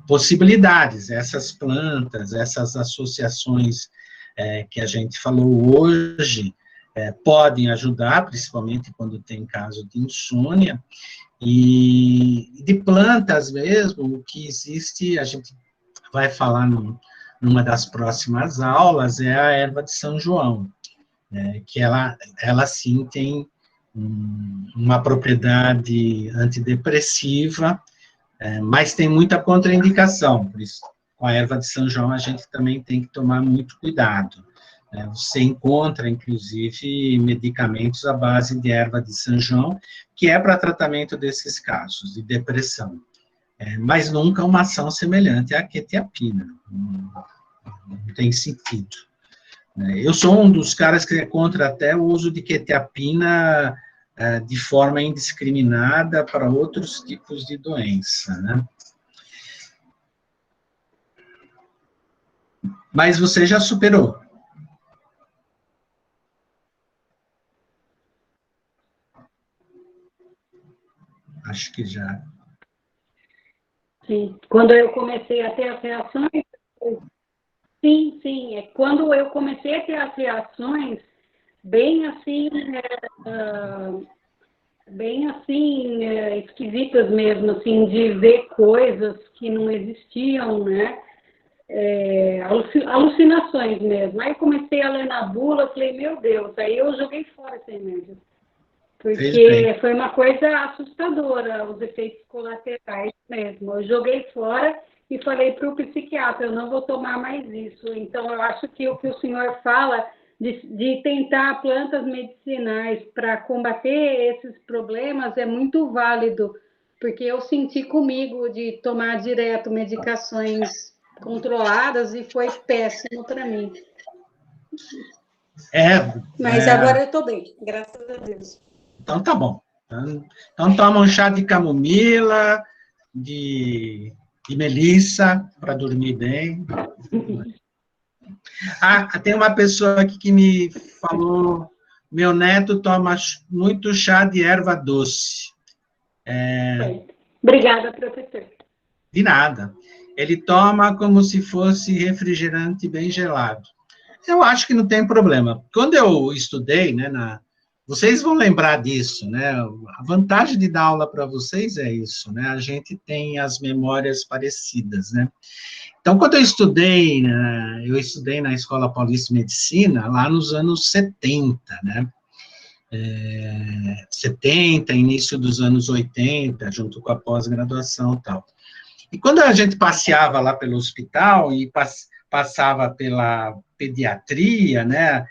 [SPEAKER 1] possibilidades, essas plantas, essas associações que a gente falou hoje, podem ajudar, principalmente quando tem caso de insônia, e de plantas mesmo, o que existe, a gente vai falar numa das próximas aulas, é a erva de São João, que ela sim tem uma propriedade antidepressiva, mas tem muita contraindicação, por isso, com a erva de São João, a gente também tem que tomar muito cuidado. Você encontra, inclusive, medicamentos à base de erva de São João, que é para tratamento desses casos de depressão. Mas nunca uma ação semelhante à quetiapina. Não tem sentido. Eu sou um dos caras que é contra até o uso de quetiapina de forma indiscriminada para outros tipos de doença, né? Mas você já superou. Acho que já.
[SPEAKER 6] Sim, quando eu comecei a ter as reações, sim, quando eu comecei a ter as reações, bem assim, esquisitas mesmo, assim, de ver coisas que não existiam, né? Alucinações mesmo. Aí eu comecei a ler na bula, falei, meu Deus, aí eu joguei fora esse remédio. Porque foi uma coisa assustadora, os efeitos colaterais mesmo. Eu joguei fora e falei para o psiquiatra, eu não vou tomar mais isso. Então, eu acho que o que o senhor fala de tentar plantas medicinais para combater esses problemas é muito válido, porque eu senti comigo de tomar direto medicações controladas e foi péssimo para mim. Mas agora eu estou bem, graças a Deus.
[SPEAKER 1] Então, tá bom. Então, toma um chá de camomila, de melissa, para dormir bem. Tem uma pessoa aqui que me falou, meu neto toma muito chá de erva doce.
[SPEAKER 6] Obrigada, professor.
[SPEAKER 1] De nada. Ele toma como se fosse refrigerante bem gelado. Eu acho que não tem problema. Quando eu estudei, né, vocês vão lembrar disso, né? A vantagem de dar aula para vocês é isso, né? A gente tem as memórias parecidas, né? Então, quando eu estudei na Escola Paulista de Medicina, lá nos anos 70, né? 70, início dos anos 80, junto com a pós-graduação e tal. E quando a gente passeava lá pelo hospital e passava pela pediatria, né?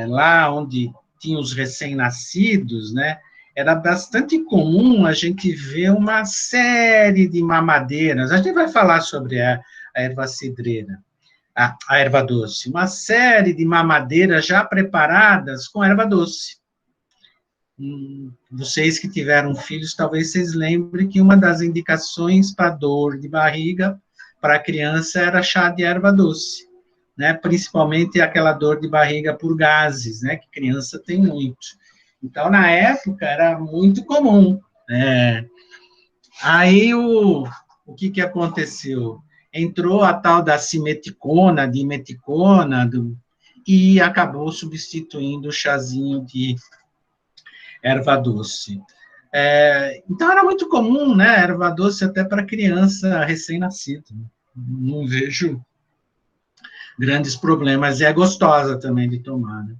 [SPEAKER 1] Lá onde tinha os recém-nascidos, né? Era bastante comum a gente ver uma série de mamadeiras. A gente vai falar sobre a erva cidreira, a erva doce. Uma série de mamadeiras já preparadas com erva doce. Vocês que tiveram filhos, talvez vocês lembrem que uma das indicações para dor de barriga para a criança era chá de erva doce. Né, principalmente aquela dor de barriga por gases, né, que criança tem muito. Então, na época, era muito comum. Aí, o que aconteceu? Entrou a tal da simeticona, dimeticona, e acabou substituindo o chazinho de erva doce. Então, era muito comum, né, erva doce até para criança recém-nascida. Não vejo grandes problemas, e é gostosa também de tomar, né?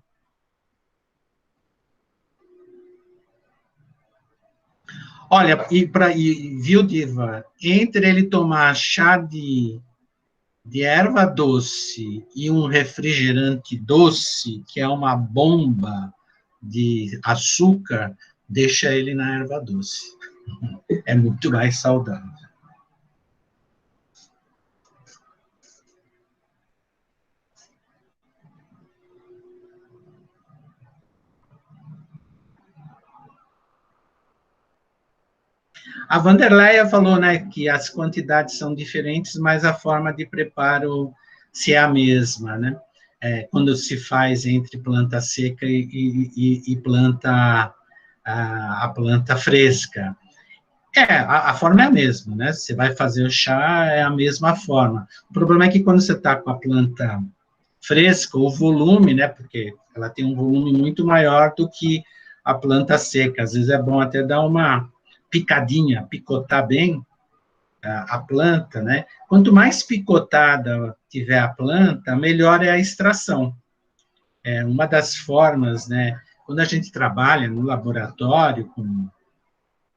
[SPEAKER 1] Olha, viu, Diva, entre ele tomar chá de erva doce e um refrigerante doce, que é uma bomba de açúcar, deixa ele na erva doce. É muito mais saudável. A Vanderleia falou, né, que as quantidades são diferentes, mas a forma de preparo se é a mesma, né? Quando se faz entre planta seca e a planta fresca. A forma é a mesma, né? Você vai fazer o chá, é a mesma forma. O problema é que quando você está com a planta fresca, o volume, né? Porque ela tem um volume muito maior do que a planta seca. Às vezes é bom até dar uma picadinha, picotar bem a planta, né? Quanto mais picotada tiver a planta, melhor é a extração. Uma das formas, né? Quando a gente trabalha no laboratório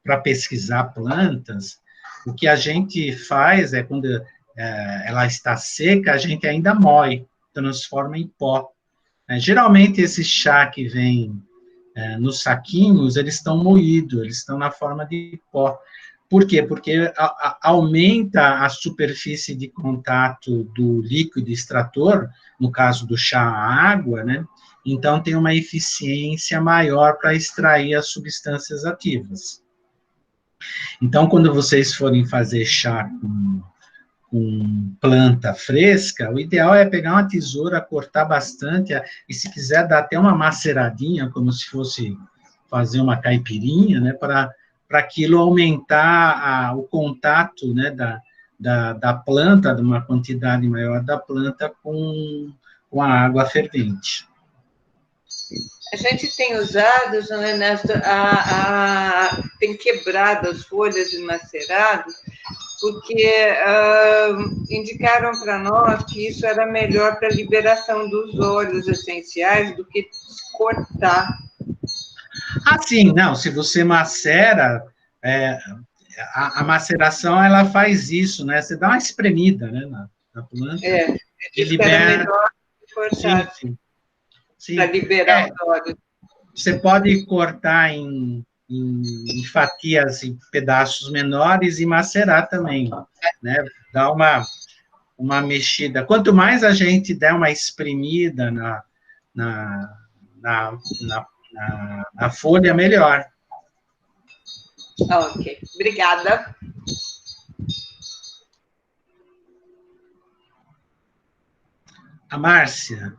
[SPEAKER 1] para pesquisar plantas, o que a gente faz quando ela está seca, a gente ainda moe, transforma em pó. Geralmente, esse chá que vem nos saquinhos, eles estão moídos, eles estão na forma de pó. Por quê? Porque aumenta a superfície de contato do líquido extrator, no caso do chá, a água, né? Então, tem uma eficiência maior para extrair as substâncias ativas. Então, quando vocês forem fazer chá com planta fresca, o ideal é pegar uma tesoura, cortar bastante, e se quiser dar até uma maceradinha, como se fosse fazer uma caipirinha, né, para aquilo aumentar o contato, né, da planta, de uma quantidade maior da planta com a água fervente.
[SPEAKER 3] A gente tem usado, João Ernesto, tem quebrado as folhas e macerado, porque indicaram para nós que isso era melhor para a liberação dos óleos essenciais do que cortar.
[SPEAKER 1] Sim, não, se você macera, a maceração, ela faz isso, né? Você dá uma espremida, né, na planta.
[SPEAKER 3] E libera... era melhor cortar.
[SPEAKER 1] Sim.
[SPEAKER 3] Para liberar os óleos.
[SPEAKER 1] Você pode cortar em fatias, em pedaços menores e macerar também, né? Dá uma mexida. Quanto mais a gente der uma espremida na folha, melhor.
[SPEAKER 3] Ok, obrigada.
[SPEAKER 1] A Márcia.